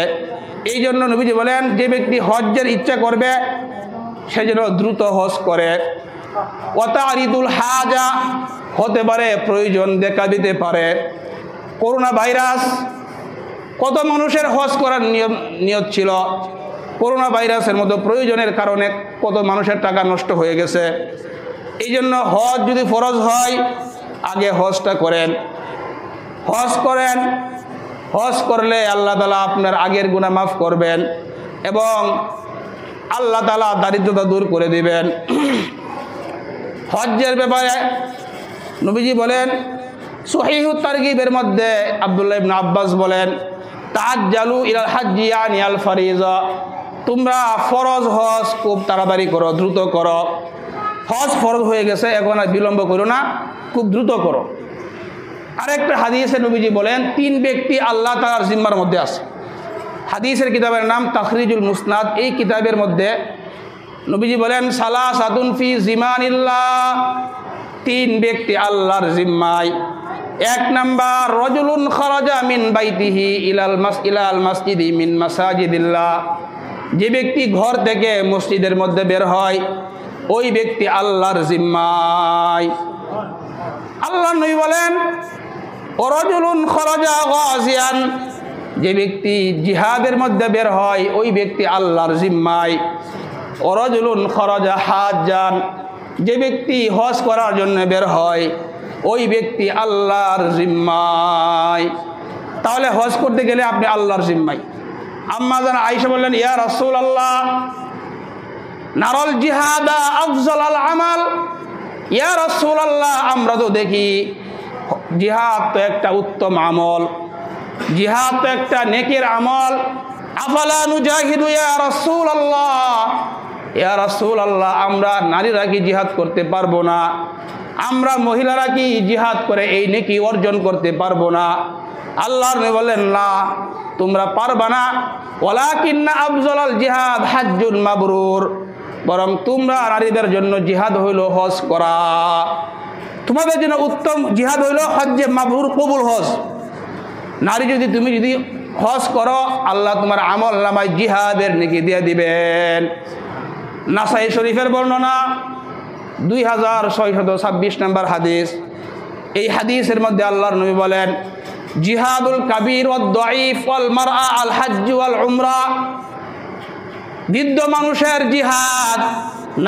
এই জন্য নবীজি বলেন, যে ব্যক্তি হজ্জের ইচ্ছা করবে সে যেন দ্রুত হজ করে। ওয়াতারিদুল হাজা, হতে পারে প্রয়োজন দেখা দিতে পারে। করোনা ভাইরাস, কত মানুষের হজ করার নিয়ত ছিল, করোনা ভাইরাসের মতো প্রয়োজনের কারণে কত মানুষের টাকা নষ্ট হয়ে গেছে। এই জন্য হজ যদি ফরজ হয়, আগে হজটা করেন। হজ করেন, হজ করলে আল্লাহ তাআলা আপনার আগের গুনাহ মাফ করবেন এবং আল্লাহ তাআলা দারিদ্রতা দূর করে দিবেন। হজ্জের ব্যাপারে নবীজি বলেন, সহিহুত তারগিবের মধ্যে আব্দুল্লাহ ইবনে আব্বাস বলেন, তাআজ্জালু ইলাল হাজ্জি ইয়ানি আল ফারিজা, তোমরা ফরজ হজ খুব তাড়াতাড়ি করো, দ্রুত করো। হজ ফরজ হয়ে গেছে, এখন আর বিলম্ব করো না, খুব দ্রুত করো। আরেকটা হাদিসে নবীজি বলেন, 3 ব্যক্তি আল্লাহ তাআলার জিম্মার মধ্যে আছে। হাদিসের কিতাবের নাম তাখরিজুল মুসনাদ। এই কিতাবের মধ্যে নবীজি বলেন, সালাসাতুন ফি জিমানিল্লাহ, 3 ব্যক্তি আল্লাহর জিম্মায়। 1 নাম্বার, রাজুলুন খারাজা মিন বাইতিহি ইলাল মাসজিদি মিন মাসাজিদিল্লাহ, যে ব্যক্তি ঘর থেকে মসজিদের মধ্যে বের হয়, ওই ব্যক্তি আল্লাহর জিম্মায়। আল্লাহ নবী বলেন, ওয়ারাজুলুন খারাজা গাজিয়ান, যে ব্যক্তি জিহাদের মধ্যে বের হয়, ওই ব্যক্তি আল্লাহর জিম্মায়। ওয়ারাজুলুন খারাজা হাজ্জান, যে ব্যক্তি হজ করার জন্য বের হয়, ওই ব্যক্তি আল্লাহর জিম্মায়। তাহলে হজ করতে গেলে আপনি আল্লাহর জিম্মায়। আম্মা জান আয়েশা বললেন, ইয়া রাসূলুল্লাহ, নারাল জিহাদা আফজাল আমাল, ইয়া রাসূলুল্লাহ, আমরা তো দেখি জিহাদ তো একটা উত্তম আমল, জিহাদ তো একটা নেকের আমল। আফালা নুজাহিদু ইয়া রাসূলুল্লাহ, ইয়া রাসূলুল্লাহ, আমরা নারীরা কি জিহাদ করতে পারবো না? আমরা মহিলারা কি জিহাদ করে এই নেকি অর্জন করতে পারবো না? আল্লাহর নবী বলেন, না, তোমরা পারবা না। ওয়ালাকিন্না আফজালাল জিহাদ হাজ্জুন মাবরুর, বরং তোমরা নারীদের জন্য জিহাদ হইল হজ করা। তোমাদের জন্য উত্তম জিহাদ হইল হজ্জে মাবরুর, কবুল হজ। নারী তুমি যদি হজ করো, আল্লাহ তোমার আমল নামায় জিহাদের নেকি দিয়ে দিবেন। নাসাই শরীফের বর্ণনা 2626 নম্বর হাদিস। এই হাদিসের মধ্যে আল্লাহর নবী বলেন, জিহাদুল কাবীর ওয়াদ দাঈফ ওয়াল মারআ আল হজ্জ ওয়াল উমরা, বৃদ্ধ মানুষের জিহাদ,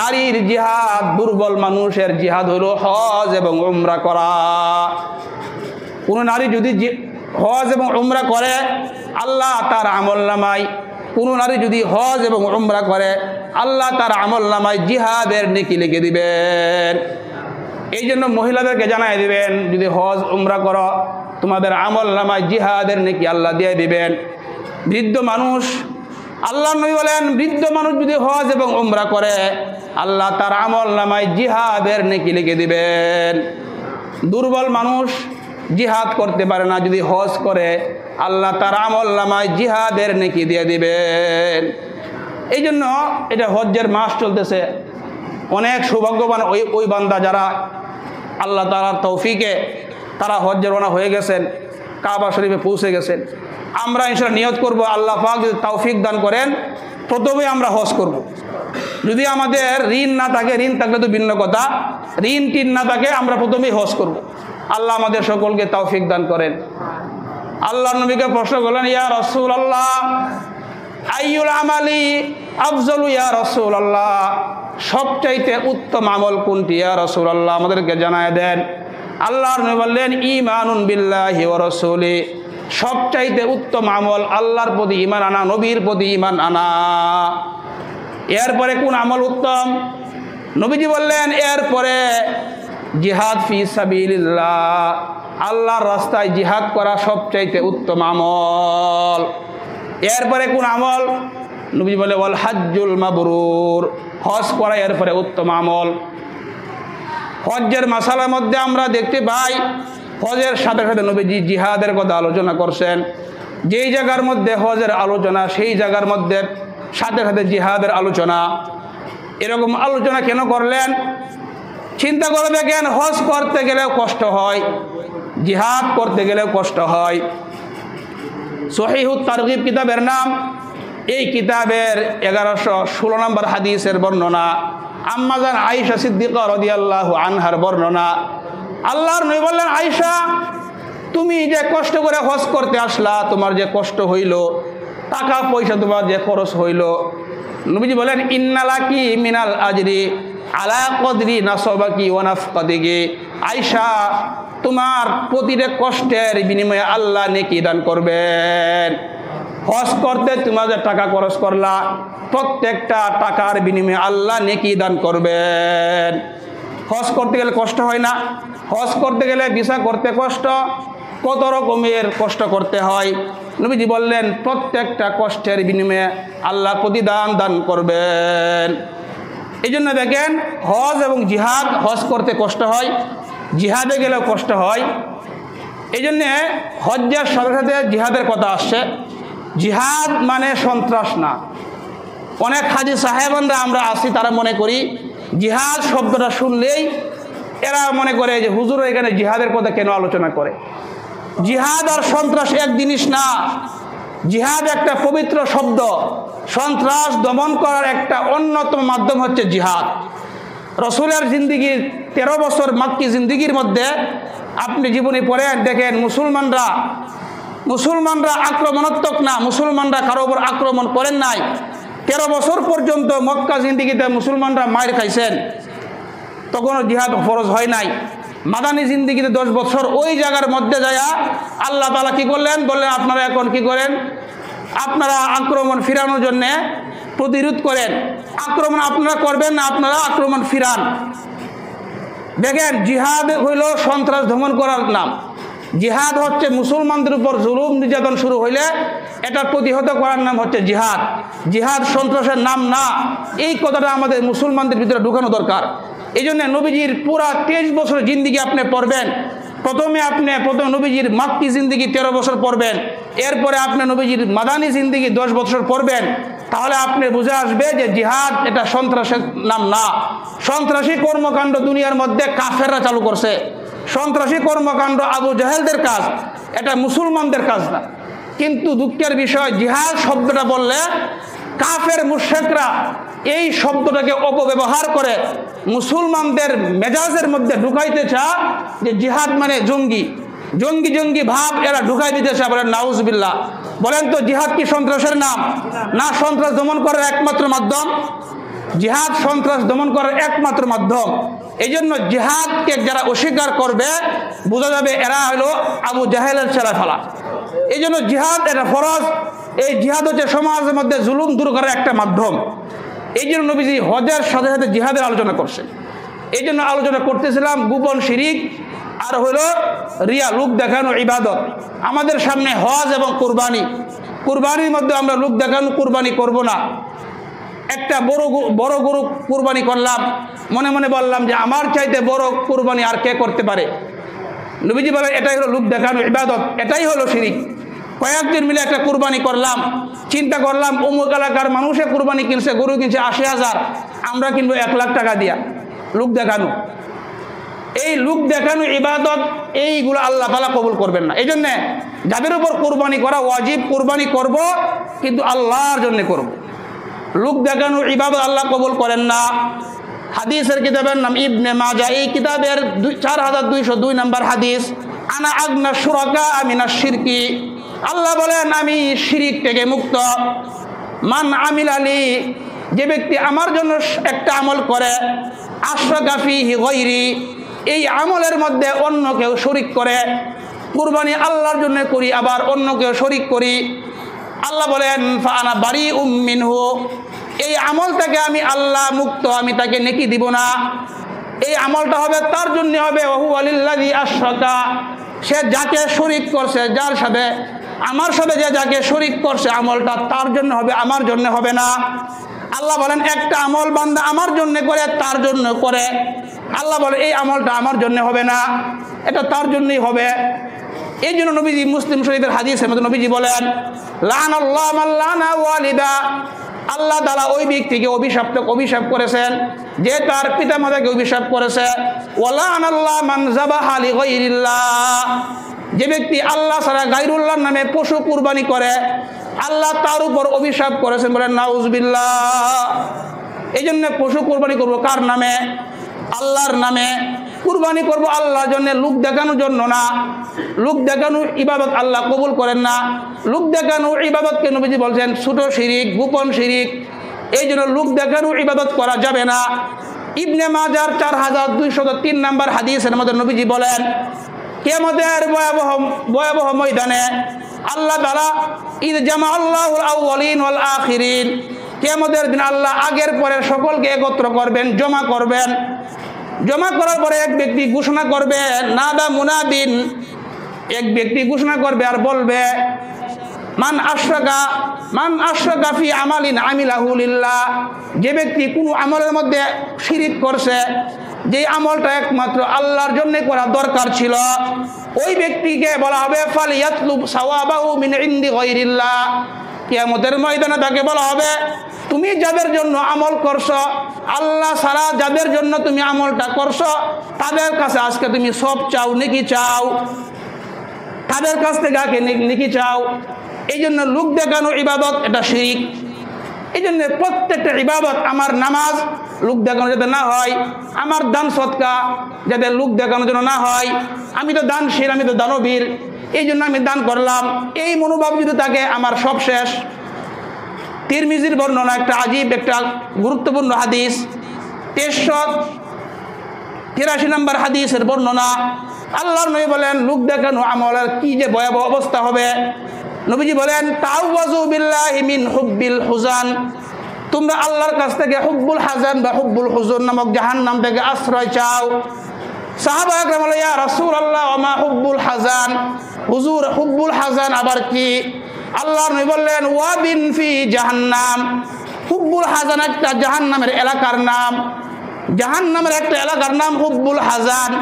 নারীর জিহাদ, দুর্বল মানুষের জিহাদ হলো হজ এবং উমরা করা। কোন নারী যদি হজ এবং উমরা করে, আল্লাহ তার আমলনামায়, কোন নারী যদি হজ এবং উমরা করে, আল্লাহ তার আমলনামায় জিহাদের নেকি লিখে দিবেন। এই জন্য মহিলাদেরকে জানাই দিবেন, যদি হজ উমরা করো, তোমাদের আমলনামায় জিহাদের নেকি আল্লাহ দিয়ে দিবেন। বৃদ্ধ মানুষ, আল্লাহ নবী বলেন, বৃদ্ধ মানুষ যদি হজ এবং উমরা করে, আল্লাহ তার আমলনামায় জিহাদের নেকি লিখে দিবেন। দুর্বল মানুষ জিহাদ করতে পারে না, যদি হজ করে, আল্লাহ তার আমলনামায় জিহাদের নেকি দিয়ে দিবেন। এই জন্য এটা হজ্জের মাস চলতেছে। অনেক সৌভাগ্যবান ওই বান্দা যারা আল্লাহ তাআলার তৌফিকে তারা হজ্জে রওনা হয়ে গেছেন, কাবা শরীফে পৌঁছে গেছেন। আমরা ইনশাআল্লাহ নিয়ত করব আল্লাহ পাক যদি তৌফিক দান করেন প্রথমে আমরা হজ করব। যদি আমাদের ঋণ না থাকে, ঋণ থাকলে তো ভিন্ন কথা, ঋণ টিন না থাকে আমরা প্রথমেই হজ করব। আল্লাহ আমাদের সকলকে তৌফিক দান করেন। আল্লাহ নবীকে প্রশ্ন করলেন, ইয়া রাসূলুল্লাহ আইয়ুল আমালি আফজালু ইয়া রাসূলুল্লাহ, সবচাইতে উত্তম আমল কোনটি ইয়া রাসূলুল্লাহ, আমাদেরকে জানায় দেন। আল্লাহর নবী বললেন, ঈমানুন বিল্লাহি ওয়া রাসূলি, সবচাইতে উত্তম আমল আল্লাহর প্রতি ঈমান আনা, নবীর প্রতি ঈমান আনা। এরপরে কোন আমল উত্তম? নবীজি বললেন এরপরে জিহাদ ফি সাবিলিল্লাহ, আল্লাহর রাস্তায় জিহাদ করা সবচাইতে উত্তম আমল। এরপরে কোন আমল? নবীজি বলে ওয়াল হাজ্জুল মাবরুর, হজ করা এরপরে উত্তম আমল। হজ্জের মাসালার মধ্যে আমরা দেখতে পাই হজের সাথে সাথে নবীজি জিহাদের কথা আলোচনা করছেন। যেই জায়গার মধ্যে হজের আলোচনা সেই জায়গার মধ্যে সাথে সাথে জিহাদের আলোচনা। এরকম আলোচনা কেন করলেন? চিন্তা করে দেখেন, হজ করতে গেলেও কষ্ট হয়, জিহাদ করতে গেলেও কষ্ট হয়। সহিহুত তারগিব কিতাবের নাম, এই কিতাবের 1116 নম্বর হাদিসের বর্ণনা, আম্মাজান আয়েশা সিদ্দিকা রাদিয়াল্লাহু আনহার বর্ণনা। আল্লাহর নবী বললেন, আয়েশা তুমি যে কষ্ট করে হজ করতে আসলা, তোমার যে কষ্ট হইল, টাকা পয়সা তোমার যে খরচ হইল, নবীজি বলেন ইন্নালাকি মিনাল আজরি আলা কদরি নাসবাকি ওয়া নাফকাতিকি, আয়েশা তোমার প্রতিটা কষ্টের বিনিময়ে আল্লাহ নেকি দান করবেন। হজ করতে তোমার যে টাকা খরচ করলা, প্রত্যেকটা টাকার বিনিময়ে আল্লাহ নেকি দান করবেন। হজ করতে গেলে কষ্ট হয় না? হজ করতে গেলে ভিসা করতে কষ্ট, কত রকমের কষ্ট করতে হয়। নবীজি বললেন প্রত্যেকটা কষ্টের বিনিময়ে আল্লাহ প্রতিদান দান করবেন। এই জন্য দেখেন হজ এবং জিহাদ, হজ করতে কষ্ট হয়, জিহাদে গেলেও কষ্ট হয়। এই জন্যে হজ্জের সাথে সাথে জিহাদের কথা আসছে। জিহাদ মানে সন্ত্রাস না। অনেক হাজি সাহেবানরা আমরা আসি, তারা মনে করি জিহাদ শব্দটা শুনলেই এরা মনে করে যে হুজুর এখানে জিহাদের কথা কেন আলোচনা করে। জিহাদ আর সন্ত্রাস এক জিনিস না। জিহাদ একটা পবিত্র শব্দ। সন্ত্রাস দমন করার একটা অন্যতম মাধ্যম হচ্ছে জিহাদ। রসুলের জিন্দিগির 13 বছর মাক্কি জিন্দিগির মধ্যে আপনি জীবনী পড়ে দেখেন মুসলমানরা আক্রমণাত্মক না, মুসলমানরা কারো উপর আক্রমণ করেন নাই। 13 বছর পর্যন্ত মক্কা জিন্দিগিতে মুসলমানরা মায়ের খাইছেন, তখনও জিহাদ ফরজ হয় নাই। মাদানী জিন্দিগিতে 10 বছর ওই জায়গার মধ্যে যায় আল্লাহ তাআলা কি করলেন? বললেন আপনারা এখন কি করেন? আপনারা আক্রমণ ফিরানোর জন্য প্রতিরোধ করেন। আক্রমণ আপনারা করবেন না, আপনারা আক্রমণ ফিরান। দেখেন জিহাদ হইল সন্ত্রাস দমন করার নাম। জিহাদ হচ্ছে মুসলমানদের উপর জুলুম নির্যাতন শুরু হইলে এটা প্রতিহত করার নাম হচ্ছে জিহাদ। জিহাদ সন্ত্রাসের নাম না। এই কথাটা আমাদের মুসলমানদের ভিতরে ঢুকানো দরকার। এই জন্য নবীজির পুরা 23 বছর জিন্দিগি আপনি পড়বেন। প্রথমে নবীজির মাক্কি জিন্দিগি 13 বছর পড়বেন, এরপরে আপনি নবীজির মাদানী জিন্দিগি 10 বছর পড়বেন। তাহলে আপনি বুঝে আসবে যে জিহাদ এটা সন্ত্রাসের নাম না। সন্ত্রাসী কর্মকাণ্ড দুনিয়ার মধ্যে কাফেররা চালু করছে। সন্ত্রাসী কর্মকাণ্ড আবু জাহেলদের কাজ, এটা মুসলমানদের কাজ না। কিন্তু দুঃখের বিষয়, জিহাদ শব্দটা বললে কাফের মুশরিকরা এই শব্দটাকে অপব্যবহার করে মুসলমানদের মেজাজের মধ্যে ঢুকাইতে চায় যে জিহাদ মানে জঙ্গি ভাব এরা ঢুকাই দিতে চায়। বলেন নাউজুবিল্লাহ। বলেন তো জিহাদ কি সন্ত্রাসের নাম? না, সন্ত্রাস দমন করার একমাত্র মাধ্যম। জিহাদ সন্ত্রাস দমন করার একমাত্র মাধ্যম। এই জন্য জিহাদকে যারা অস্বীকার করবে বোঝা যাবে এরা হলো আবু জাহেলের ছেলেফেলা। এই জন্য জিহাদ এটা ফরজ। এই জিহাদ হচ্ছে সমাজের মধ্যে জুলুম দূর করার একটা মাধ্যম। এই জন্য নবীজি হজের সাথে সাথে জিহাদের আলোচনা করছেন। এই জন্য আলোচনা করতেছিলাম গোপন শিরিক আর হলো রিয়া, লোক দেখানো ইবাদত। আমাদের সামনে হজ এবং কুরবানির মধ্যে আমরা লোক দেখানো কুরবানি করব না। একটা বড় গরু কুরবানি করলাম, মনে মনে বললাম যে আমার চাইতে বড় কুরবানি আর কে করতে পারে? নবীজি বলেন এটাই হলো লোক দেখানো ইবাদত, এটাই হলো শিরিক। কয়েকজন মিলে একটা কুরবানি করলাম, চিন্তা করলাম অমুক এলাকার মানুষে কুরবানি কিনছে, গরু কিনছে 80,000, আমরা কিনবো 1,00,000 টাকা দিয়া। লোক দেখানো, এই লোক দেখানো ইবাদত, এইগুলো আল্লাহ তাআলা কবুল করবেন না। এই জন্যে যাদের উপর কুরবানি করা ওয়াজিব, কুরবানি করব কিন্তু আল্লাহর জন্য করব। লোক দেখানো ইবাদত আল্লাহ কবুল করেন না। হাদিসের কিতাবের নাম ইবনে মাজা, এই কিতাবের 4202 নম্বর হাদিস, আনা আগনা শুরাকা মিনাশ শিরকি। আল্লাহ বলেন আমি শিরিক থেকে মুক্ত। মান আমিল আলী, যে ব্যক্তি আমার জন্য একটা আমল করে, আশরাকা ফিহি গায়রি, এই আমলের মধ্যে অন্য কেউ শরিক করে, কুরবানি আল্লাহর জন্য করি আবার অন্য কেউ শরিক করি, আল্লাহ বলেন ফাআনা বারিউম মিনহু, এই আমল থেকে আমি আল্লাহ মুক্ত, আমি তাকে নেকি দিব না। এই আমলটা হবে তার জন্য হবে, ওয়াহুয়া লিল্লাযী আশরাকা, সে যাকে শরিক করছে, যার সাথে আমার সাথে যে যাকে শরিক করছে, আমলটা তার জন্য হবে, আমার জন্য হবে না। আল্লাহ বলেন একটা আমল বান্দা আমার জন্য করে, তার জন্য করে, আল্লাহ বলে এই আমলটা আমার জন্য হবে না, এটা তার জন্যই হবে। এই জন্য নবীজি মুসলিম শরীফের হাদিসের মধ্যে নবীজি বলেন লানাল্লাহু মান লানা ওয়ালিদা, আল্লাহ তাআলা ওই ব্যক্তিকে অভিশাপ করেছেন যে তার পিতামাতাকে অভিশাপ করেছে। ওয়ালানাল্লাহু মান যাবাহা লিগাইরিল্লাহ, যে ব্যক্তি আল্লাহ ছাড়া গায়রুল্লাহর নামে পশু কুরবানি করে, আল্লাহ তার উপর অভিশাপ করেছেন, বলেন নাউজুবিল্লাহ। এই জন্য পশু কুরবানি করব কার নামে? আল্লাহর নামে কুরবানি করব, আল্লাহর জন্য, লোক দেখানোর জন্য না। লোক দেখানো ইবাদত আল্লাহ কবুল করেন না। লোক দেখানো ইবাদতকে নবীজি বলছেন ছোট শিরিক, গোপন শিরিক। এই জন্য লোক দেখানো ইবাদত করা যাবে না। ইবনে মাজার 4203 নম্বর হাদিসের মধ্যে নবীজি বলেন কিয়ামতের ভয়াবহ ময়দানে আল্লাহ তাআলা ইদ জামা আল্লাহুল আউয়ালিন ওয়াল আখিরিন, কিয়ামতের দিন আল্লাহ আগের পরের সকলকে একত্র করবেন, জমা করবেন। জমা করার পরে এক ব্যক্তি ঘোষণা করবে, নাদা মুনাদিন, এক ব্যক্তি ঘোষণা করবে আর বলবে মান আশরাকা ফি আমালিন আমিলাহু লিল্লাহ, যে ব্যক্তি কোনো আমলের মধ্যে শিরিক করছে, যে আমলটা একমাত্র আল্লাহর জন্য করা দরকার ছিল, ওই ব্যক্তিকে বলা হবে ফালিয়াতলুব সাওয়াবাহু মিন ইনদি গায়রিল্লাহ। কিয়ামতের ময়দানে তাকে বলা হবে তুমি যাদের জন্য আমল করছো, আল্লাহ ছাড়া যাদের জন্য তুমি আমলটা করছো, তাদের কাছে আজকে তুমি সব চাও, নেকি চাও, তাদের কাছ থেকে আগে নেকি চাও। এই জন্য লোক দেখানো ইবাদত এটা শিরিক। এই জন্য প্রত্যেকটা ইবাদত, আমার নামাজ লোক দেখানো যাতে না হয়, আমার দান সদকা যাতে লোক দেখানোর জন্য না হয়, আমি তো দানশীল, আমি তো দানবীর, এই জন্য আমি দান করলাম, এই মনোভাব যদি থাকে আমার সব শেষ। তিরমিজির বর্ণনা একটা আজীব, একটা গুরুত্বপূর্ণ হাদিস, 1383 নম্বর হাদিসের বর্ণনা। আল্লাহর নবী বলেন লোক দেখানো আমলের কি যে ভয়াবহ অবস্থা হবে। নবীজি বলেন তাআওয়াযু বিল্লাহি মিন হুব্বিল হুজান, তোমরা আল্লাহর কাছ থেকে হুব্বুল হাজান বা হুব্বুল হুজুন নামক জাহান্নাম থেকে আশ্রয় চাও। সাহাবায়ে কেরাম বলে ইয়া রাসূলুল্লাহ ওয়া মা হুব্বুল হাজান, হুজুর হুব্বুল হাজান আবার কি? আল্লাহর নবী বললেন ওয়াদিন ফি জাহান্নাম, হুব্বুল হাজান একটা জাহান্নামের এলাকার নাম, জাহান্নামের একটা এলাকার নাম হুব্বুল হাজান।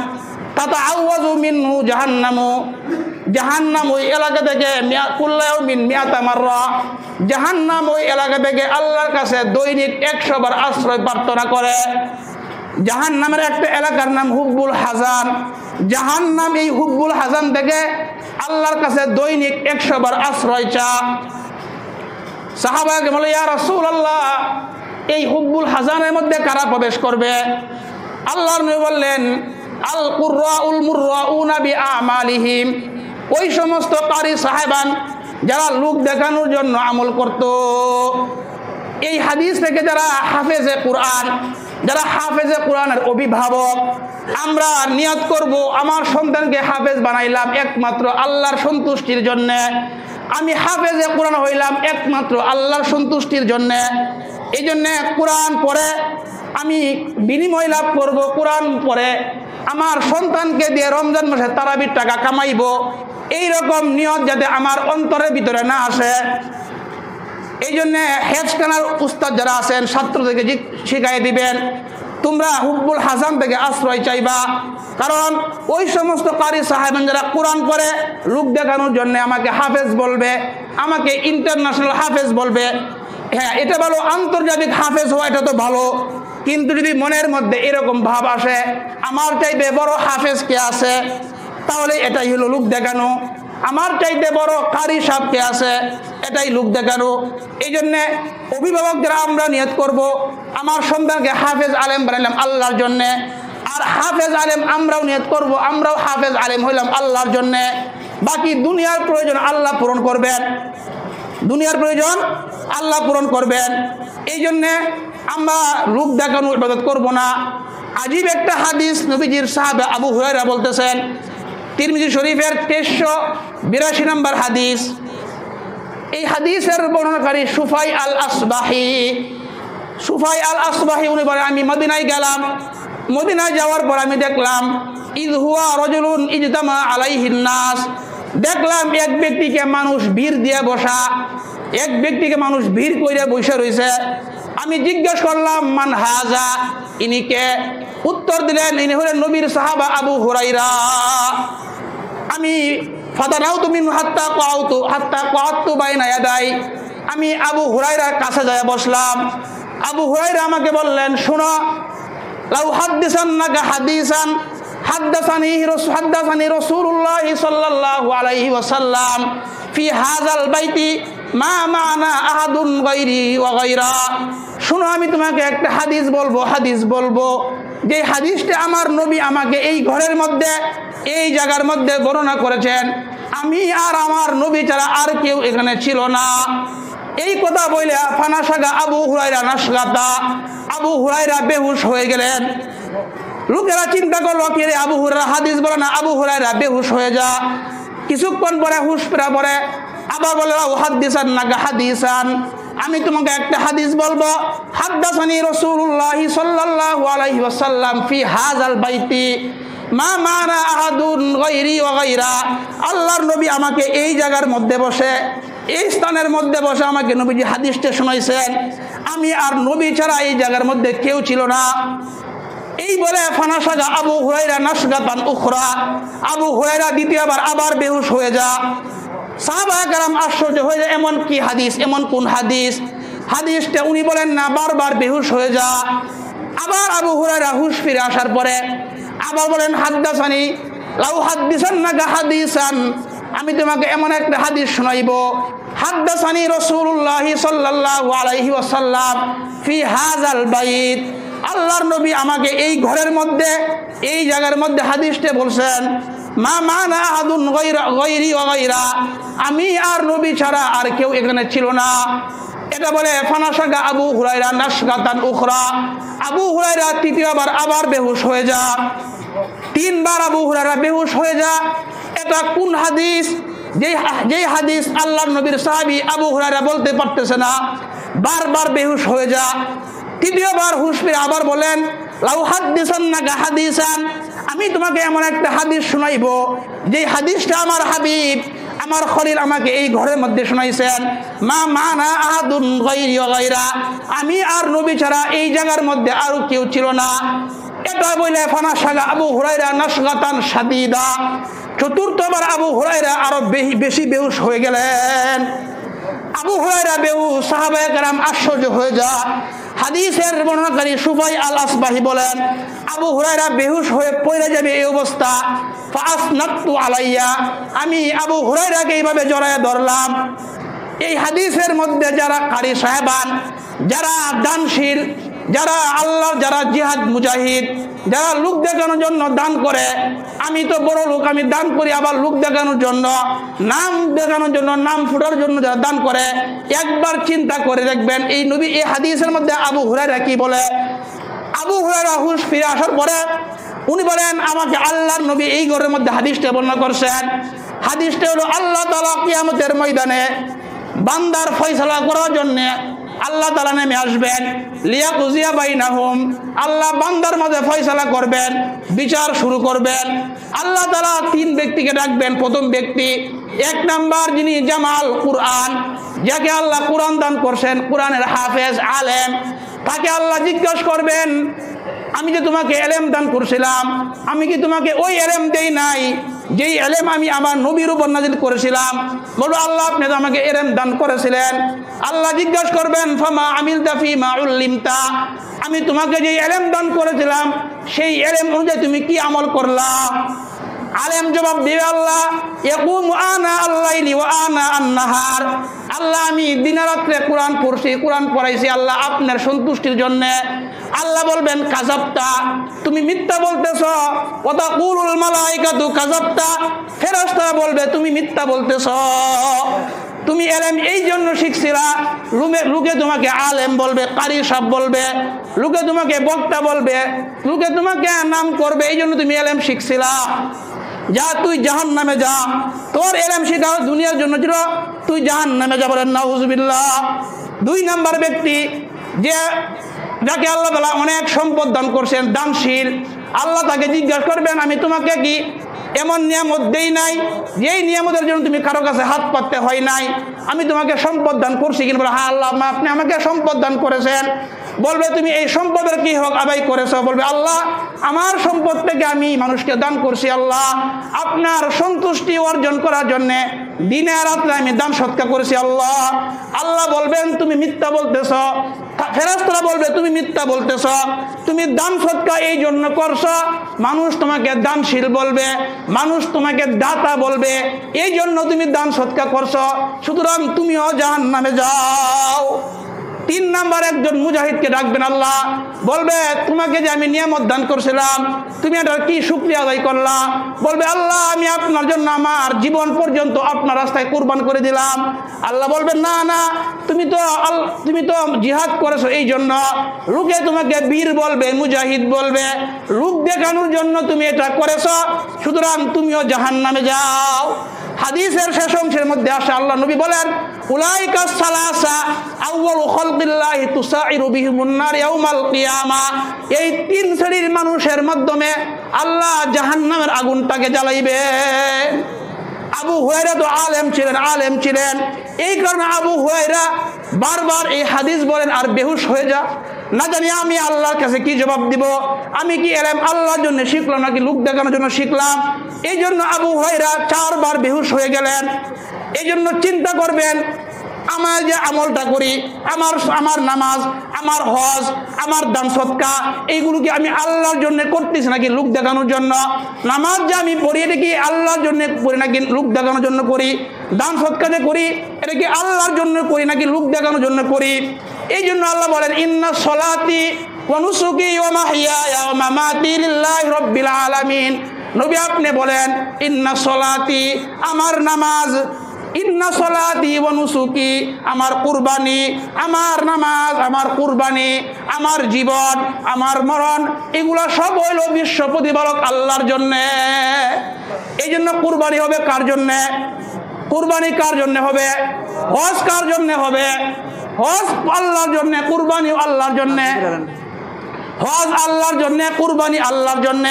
তাতাআওয়াযু মিনহু জাহান্নামু, জাহান্নাম ওই এলাকা থেকে কুল্লা ইয়াউমিন মিআতা মাররা, জাহান্নাম ওই এলাকা থেকে আল্লাহর কাছে দৈনিক 100 বার আশ্রয় প্রার্থনা করে। জাহান্নামের একটা এলাকার নাম হুব্বুল হাজান, জাহান্নাম এই হুব্বুল হাজান থেকে আল্লাহর কাছে দৈনিক 100 বার আশ্রয় চা। সাহাবায়ে বলে ইয়া রাসূলুল্লাহ, এই হুব্বুল হাজানের মধ্যে কারা প্রবেশ করবে? আল্লাহর নবী বললেন আল কুররাউল মুররাউনা বিআমালিহিম, ওই সমস্ত কারি সাহেবান যারা লোক দেখানোর জন্য আমল করত। এই হাদিস থেকে যারা হাফেজে কোরআন, যারা হাফেজে কোরআনের অভিভাবক, আমরা নিয়ত করব আমার সন্তানকে হাফেজ বানাইলাম একমাত্র আল্লাহর সন্তুষ্টির জন্য, আমি হাফেজে কোরআন হইলাম একমাত্র আল্লাহর সন্তুষ্টির জন্য। এই জন্যে কোরআন পড়ে আমি বিনিময় লাভ করব, কোরআন পড়ে আমার সন্তানকে দিয়ে রমজান মাসে তারাবির টাকা কামাইব, এই রকম নিয়ত যাতে আমার অন্তরের ভিতরে না আসে। এই জন্যে হেজখানার উস্তাদ যারা আছেন ছাত্রদেরকে শিখাই দিবেন তোমরা হুব্বুল হাসান থেকে আশ্রয় চাইবা, কারণ ওই সমস্ত কারি সাহেবান যারা কোরআন পড়ে লোক দেখানোর জন্য আমাকে হাফেজ বলবে, আমাকে ইন্টারন্যাশনাল হাফেজ বলবে। হ্যাঁ, এটা ভালো, আন্তর্জাতিক হাফেজ হওয়া এটা তো ভালো, কিন্তু যদি মনের মধ্যে এরকম ভাব আসে আমার চাইতে বড় হাফেজ কে আছে, তাহলে এটাই হলো লোক দেখানো। আমার চাইতে বড় কারি সাহেব কে আছে, এটাই লোক দেখানো। এই জন্যে অভিভাবক যারা আমরা নিয়ত করব আমার সন্তানকে হাফেজ আলেম বানাইলাম আল্লাহর জন্যে, আর হাফেজ আলেম আমরাও নিয়ত করব আমরাও হাফেজ আলেম হইলাম আল্লাহর জন্যে। বাকি দুনিয়ার প্রয়োজন আল্লাহ পূরণ করবেন, দুনিয়ার প্রয়োজন আল্লাহ পূরণ করবেন। এই জন্যে আমরা লোক দেখানো ইবাদত করব না। আজীব একটা হাদিস নবীজির সাহাবা আবু হুরায়রা বলতেছেন, তিরমিজি শরীফের 1382 নম্বর হাদিস। এই হাদিসের বর্ণনাকারী সুফাই আল আসবাহি। সুফাই আল আসবাহি উনি বলেন, আমি মদিনায় গেলাম, মদিনায় যাওয়ার পর আমি দেখলাম ইয হুয়া রাজুলুন ইজতামা আলাইহিন নাস, দেখলাম এক ব্যক্তিকে মানুষ ভিড় দিয়ে বসা, এক ব্যক্তিকে মানুষ ভিড় করে বসে রয়েছে। আমি জিজ্ঞেস করলাম মান হাজা, ইনি কে? উত্তর দিলেন ইনি হলেন নবীর সাহাবা আবু হুরায়রা। আমি ফাদানাউতু মিন হাত্তা কাআতু বাইনা ইয়াদাই, আমি আবু হুরায়রার কাছে যায় বসলাম। আবু হুরায়রা আমাকে বললেন, শোনো, লাউ হাদ্দিসান্নাকা হাদিসান হাদ্দাসানি রাসূলুল্লাহ সাল্লাল্লাহু আলাইহি ওয়াসাল্লাম ফি হাযাল বাইতি মা মানা আহাদুন গায়রি ওয়া গায়রা। শোনো, আমি তোমাকে একটা হাদিস বলবো যে হাদিসটা আমার নবী আমাকে এই ঘরের মধ্যে এই জায়গার মধ্যে বর্ণনা করেছেন, আমি আর আমার নবী ছাড়া আর কেউ এখানে ছিল না। এই কথা বলে ফানাসাগা আবু হুরায়রা নাসগাতা, আবু হুরায়রা বেহুশ হয়ে গেলেন। লোকেরা চিন্তা করলো, কি রে আবু হুরায়রা হাদিস বলে না, আবু হুরায়রা বেহুশ হয়ে যা। কিছুক্ষণ পরে হুশ ফেরা পরে আবার বলে হাদ্দিসান্নাকা হাদিসান, আমি তোমাকে একটা হাদিস বলবো। হাদ্দাসানি রাসূলুল্লাহ সাল্লাল্লাহু আলাইহি ওয়াসাল্লাম ফি হাযাল বাইতি মা মানা আহাদুন গায়রি ওয়া গায়রা। আল্লাহর নবী আমাকে এই জায়গার মধ্যে বসে, এই স্থানের মধ্যে বসে আমাকে নবীজি হাদিসটা শোনাইছেন, আমি আর নবী ছাড়া এই জায়গার মধ্যে কেউ ছিল না। এই বলে ফানাসাগা আবু হুরায়রা নাসগাতান উখরা, আবু হুরায়রা দ্বিতীয়বার আবার বেহুশ হয়ে যা। সাহাবায়ে কেরাম আশ্চর্য হয়ে যায়, এমন কি হাদিস, এমন কোন হাদিস? হাদিসটা উনি বলেন না, বারবার বেহুশ হয়ে যা। আবার আবু হুরায়রা হুশ ফিরে আসার পরে আবার বলেন হাদ্দাসানি লাউ হাদ্দিসান্নাকা হাদিসান, আমি তোমাকে এমন একটা হাদিস শোনাইবো। হাদ্দাসানি রাসূলুল্লাহ সাল্লাল্লাহু আলাইহি ওয়াসাল্লাম ফি হাযাল বাইত, আল্লাহর নবী আমাকে এই ঘরের মধ্যে এই জায়গার মধ্যে হাদিসটা বলছেন, মা মানা আহাদুন গায়রি ওয়া গায়রা, আমি আর নবী ছাড়া আর কেউ এখানে ছিল না। এটা বলে ফানাসাগা আবু হুরায়রা নাসগাতান উখরা, আবু হুরায়রা তৃতীয়বার আবার বেহুশ হয়ে যা। তিনবার আবু হুরায়রা বেহুশ হয়ে যা। এটা কোন হাদিস? যেই হাদিস আল্লাহর নবীর সাহাবী আবু হুরায়রা বলতে পারতেছে না, বারবার বেহুশ হয়ে যা। তৃতীয়বার হুশ ফিরে আবার বলেন লাউ হাদ্দিসান্নাকা হাদিসান, আমি তোমাকে এমন একটা হাদিস শোনাইবো যে হাদিসটা আমার হাবিব আমার খলিল আমাকে এই ঘরের মধ্যে শোনাইছেন, মা মানা আহাদুন গায়রি ওয়া গায়রা, আমি আর নবী ছাড়া এই জায়গার মধ্যে আরো কেউ ছিল না। এটা বলে ফানাসাগা আবু হুরায়রা নাসগাতান শাদীদা, চতুর্থবার আবু হুরায়রা আরো বেশি বেহুশ হয়ে গেলেন। আবু হুরায়রা বেহুশ, সাহাবায়ে কেরাম আশ্চর্য হয়ে যা। হাদিসের বর্ণনাকারী সুফাই আল আসবাহি বলেন, আবু হুরায়রা বেহুশ হয়ে পড়ে যাবে এই অবস্থা, ফাসনাতু আলাইয়া, আমি আবু হুরায়রাকে এইভাবে জড়ায় ধরলাম। এই হাদিসের মধ্যে যারা কারি সাহেবান, যারা দানশীল, যারা আল্লাহ, যারা জিহাদ মুজাহিদ, যারা লোক দেখানোর জন্য দান করে, আমি তো বড় লোক, আমি দান করি, আবার লোক দেখানোর জন্য, নাম দেখানোর জন্য, নাম ফুটার জন্য যারা দান করে, একবার চিন্তা করে দেখবেন এই নবী এই হাদিসের মধ্যে আবু হুরায়রা কি বলে। আবু হুরায়রা হুশ ফিরে আসার পরে উনি বলেন, আমাকে আল্লাহর নবী এই ঘরের মধ্যে হাদিসটা বর্ণনা করছেন। হাদিসটা হলো আল্লাহ তাআলা কিয়ামতের ময়দানে বান্দার ফয়সালা করার জন্য আল্লাহ তাআলা নেমে আসবেন, লিয়াকুজিয়া বাইনাহুম, আল্লাহ বান্দার মাঝে ফয়সালা করবেন, বিচার শুরু করবেন। আল্লাহ তাআলা তিন ব্যক্তিকে ডাকবেন। প্রথম ব্যক্তি, এক নাম্বার যিনি জামাল কুরআন, যাকে আল্লাহ কুরআন দান করছেন, কুরআনের হাফেজ আলেম, তাকে আল্লাহ জিজ্ঞাসা করবেন, আমি যে তোমাকে এলেম দান করছিলাম, আমি কি তোমাকে ওই এলেম দেই নাই যেই এলেম আমি আমার নবীর উপর নাজিল করেছিলাম? বলবো আল্লাহ আপনি তো আমাকে এলেম দান করেছিলেন। আল্লাহ জিজ্ঞাসা করবেন ফামা আমিলতা ফিমা উল্লিমতা, আমি তোমাকে যে এলেম দান করেছিলাম সেই এলেম অনুযায়ী তুমি কি আমল করলা? আলেম জবাব দিবে আল্লাহ ইয়াকুমু আনা আল-লাইলি ওয়া আনা আন-নাহার, আল্লাহ আমি দিন রাত্রে কোরআন পড়ছি, কোরআন পড়াইছি আল্লাহ আপনার সন্তুষ্টির জন্য। আল্লাহ বলবেন কাযাবতা, তুমি মিথ্যা বলতেছ। ওয়া তাকুলুল মালাইকাতু কাযাবতা, ফেরেশতারা বলবে তুমি মিথ্যা বলতেছ। তুমি এলেম এই জন্য শিখছিলা, লোকে তোমাকে আলেম বলবে, কারি সাহেব বলবে, লোকে তোমাকে বক্তা বলবে, লোকে তোমাকে নাম করবে, এই জন্য তুমি এলেম শিখছিলা। যা তুই জাহান্নামে যা, তোর এলেম শিখা দুনিয়ার জন্য ছিল, তুই জাহান্নামে যা। বলেন নাউযুবিল্লাহ। 2 নাম্বার ব্যক্তি যাকে আল্লাহ তাআলা অনেক সম্পদ দান করছেন, দানশীল, আল্লাহ তাকে জিজ্ঞাসা করবেন আমি তোমাকে কি এমন নিয়ামত দেই নাই যেই নিয়ামতের জন্য তুমি কারো কাছে হাত পাততে হয় নাই? আমি তোমাকে সম্পদ দান করছি কিনা? বলে হ্যাঁ আল্লাহ আপনি আমাকে সম্পদ দান করেছেন। বলবে তুমি এই সম্পদের কি হক আদায় করেছো? বলবে আল্লাহ আমার সম্পদ থেকে আমি মানুষকে দান করছি, আল্লাহ আপনার সন্তুষ্টি অর্জন করার জন্য দিনে রাত্রে আমি দান সৎকার করেছি আল্লাহ। আল্লাহ বলবেন তুমি মিথ্যা বলতেছ। ফেরেশতারা বলবে তুমি মিথ্যা বলতেছ, তুমি দান সৎকার এই জন্য করছো, মানুষ তোমাকে দানশীল বলবে, মানুষ তোমাকে দাতা বলবে, এই জন্য তুমি দান সৎকার করছো, সুতরাং তুমিও জাহান্নামে যাও। 3 নাম্বার একজন মুজাহিদকে ডাকবেন আল্লাহ, বলবে তোমাকে যে আমি নিয়ামত দান করছিলাম তুমি এটার কি শুকরিয়া আদায় করলা? বলবে আল্লাহ আমি আপনার জন্য আমার জীবন পর্যন্ত আপনার রাস্তায় কুরবান করে দিলাম। আল্লাহ বলবেন না না, তুমি তো জিহাদ করেছো, এই জন্য লোকে তোমাকে বীর বলবে, মুজাহিদ বলবে, লোক দেখানোর জন্য তুমি এটা করেছো, সুতরাং তুমিও জাহান্নামে যাও। হাদিসের শেষ অংশের মধ্যে আসে আল্লাহ নবী বলেন উলাইকা সালাসা আউয়ালু খালকিল্লাহি তুসাইরু বিহিমুন নার ইয়াউমাল কিয়ামা, এই 3 শ্রেণীর মানুষের মাধ্যমে আল্লাহ জাহান্নামের আগুনটাকে জ্বালাইবেন। আবু হুরায়রা তো আলেম ছিলেন, এই কারণে আবু হুরায়রা বারবার এই হাদিস বলেন আর বেহুশ হয়ে যা। না জানি আমি আল্লাহর কাছে কি জবাব দিব, আমি কি এলেম আল্লাহর জন্য শিখলাম নাকি লোক দেখানোর জন্য শিখলাম? এই জন্য আবু হুরায়রা 4 বার বেহুশ হয়ে গেলেন। এই জন্য চিন্তা করবেন আমার যে আমলটা করি, আমার নামাজ, আমার হজ, আমার দান সদকা, এইগুলো কি আমি আল্লাহর জন্য করতেছি নাকি লোক দেখানোর জন্য? নামাজ যে আমি পড়ি এটা কি আল্লাহর জন্য করি নাকি লোক দেখানোর জন্য করি? দান সদকা যে করি এটা কি আল্লাহর জন্য করি নাকি লোক দেখানোর জন্য করি? এই জন্য আল্লাহ বলেন ইন্না সলাতি ওয়া নুসুকি ওয়া মাহইয়ায়া ওয়া মামাতি লিল্লাহি রাব্বিল আলামিন। নবী আপনি বলেন ইন্না সলাতি, আমার নামাজ, ইন্না সলাতি ওয়া নুসুকি, আমার কুরবানি, আমার নামাজ, আমার কুরবানি, আমার জীবন, আমার মরণ, এগুলা সব হইল বিশ্ব প্রতিপালক আল্লাহর জন্য। এই জন্য কুরবানি হবে কার জন্য? কুরবানি কার জন্য হবে? হজ কার জন্য হবে? হজ আল্লাহর জন্য, কুরবানি আল্লাহর জন্য। হজ আল্লাহর জন্য, কুরবানি আল্লাহর জন্য,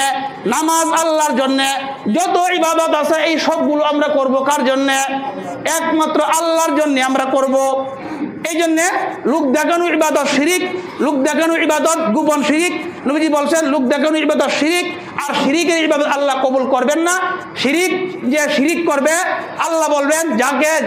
নামাজ আল্লাহর জন্য, যত ইবাদত আছে এই সবগুলো আমরা করব কার জন্য? একমাত্র আল্লাহর জন্য আমরা করব। এই জন্য লোক দেখানো ইবাদত শিরিক, লোক দেখানো ইবাদত গোপন শিরিক। নবীজি বলছেন লোক দেখানো ইবাদত শিরিক, আর শিরিকের ইবাদত আল্লাহ কবুল করবেন না। শিরিক যে শিরিক করবে আল্লাহ বলবেন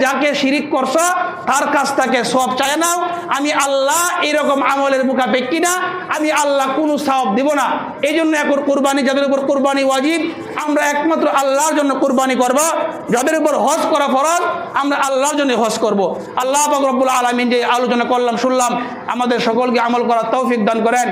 যাকে শিরিক করছো তার কাছ থেকে সওয়াব চায় নাও, আমি আল্লাহ এরকম আমলের মুখাপেক্ষী না, আমি আল্লাহ কোনো সওয়াব দিব না। এই জন্য এখন কুরবানি, যাদের উপর কুরবানি ওয়াজিব আমরা একমাত্র আল্লাহর জন্য কুরবানি করব, যাদের উপর হজ করা ফরজ আমরা আল্লাহর জন্য হজ করব। আল্লাহ পাক রব্বুল আলামিন যে আলোচনা করলাম শুনলাম আমাদের সকলকে আমল করার তৌফিক দান করেন।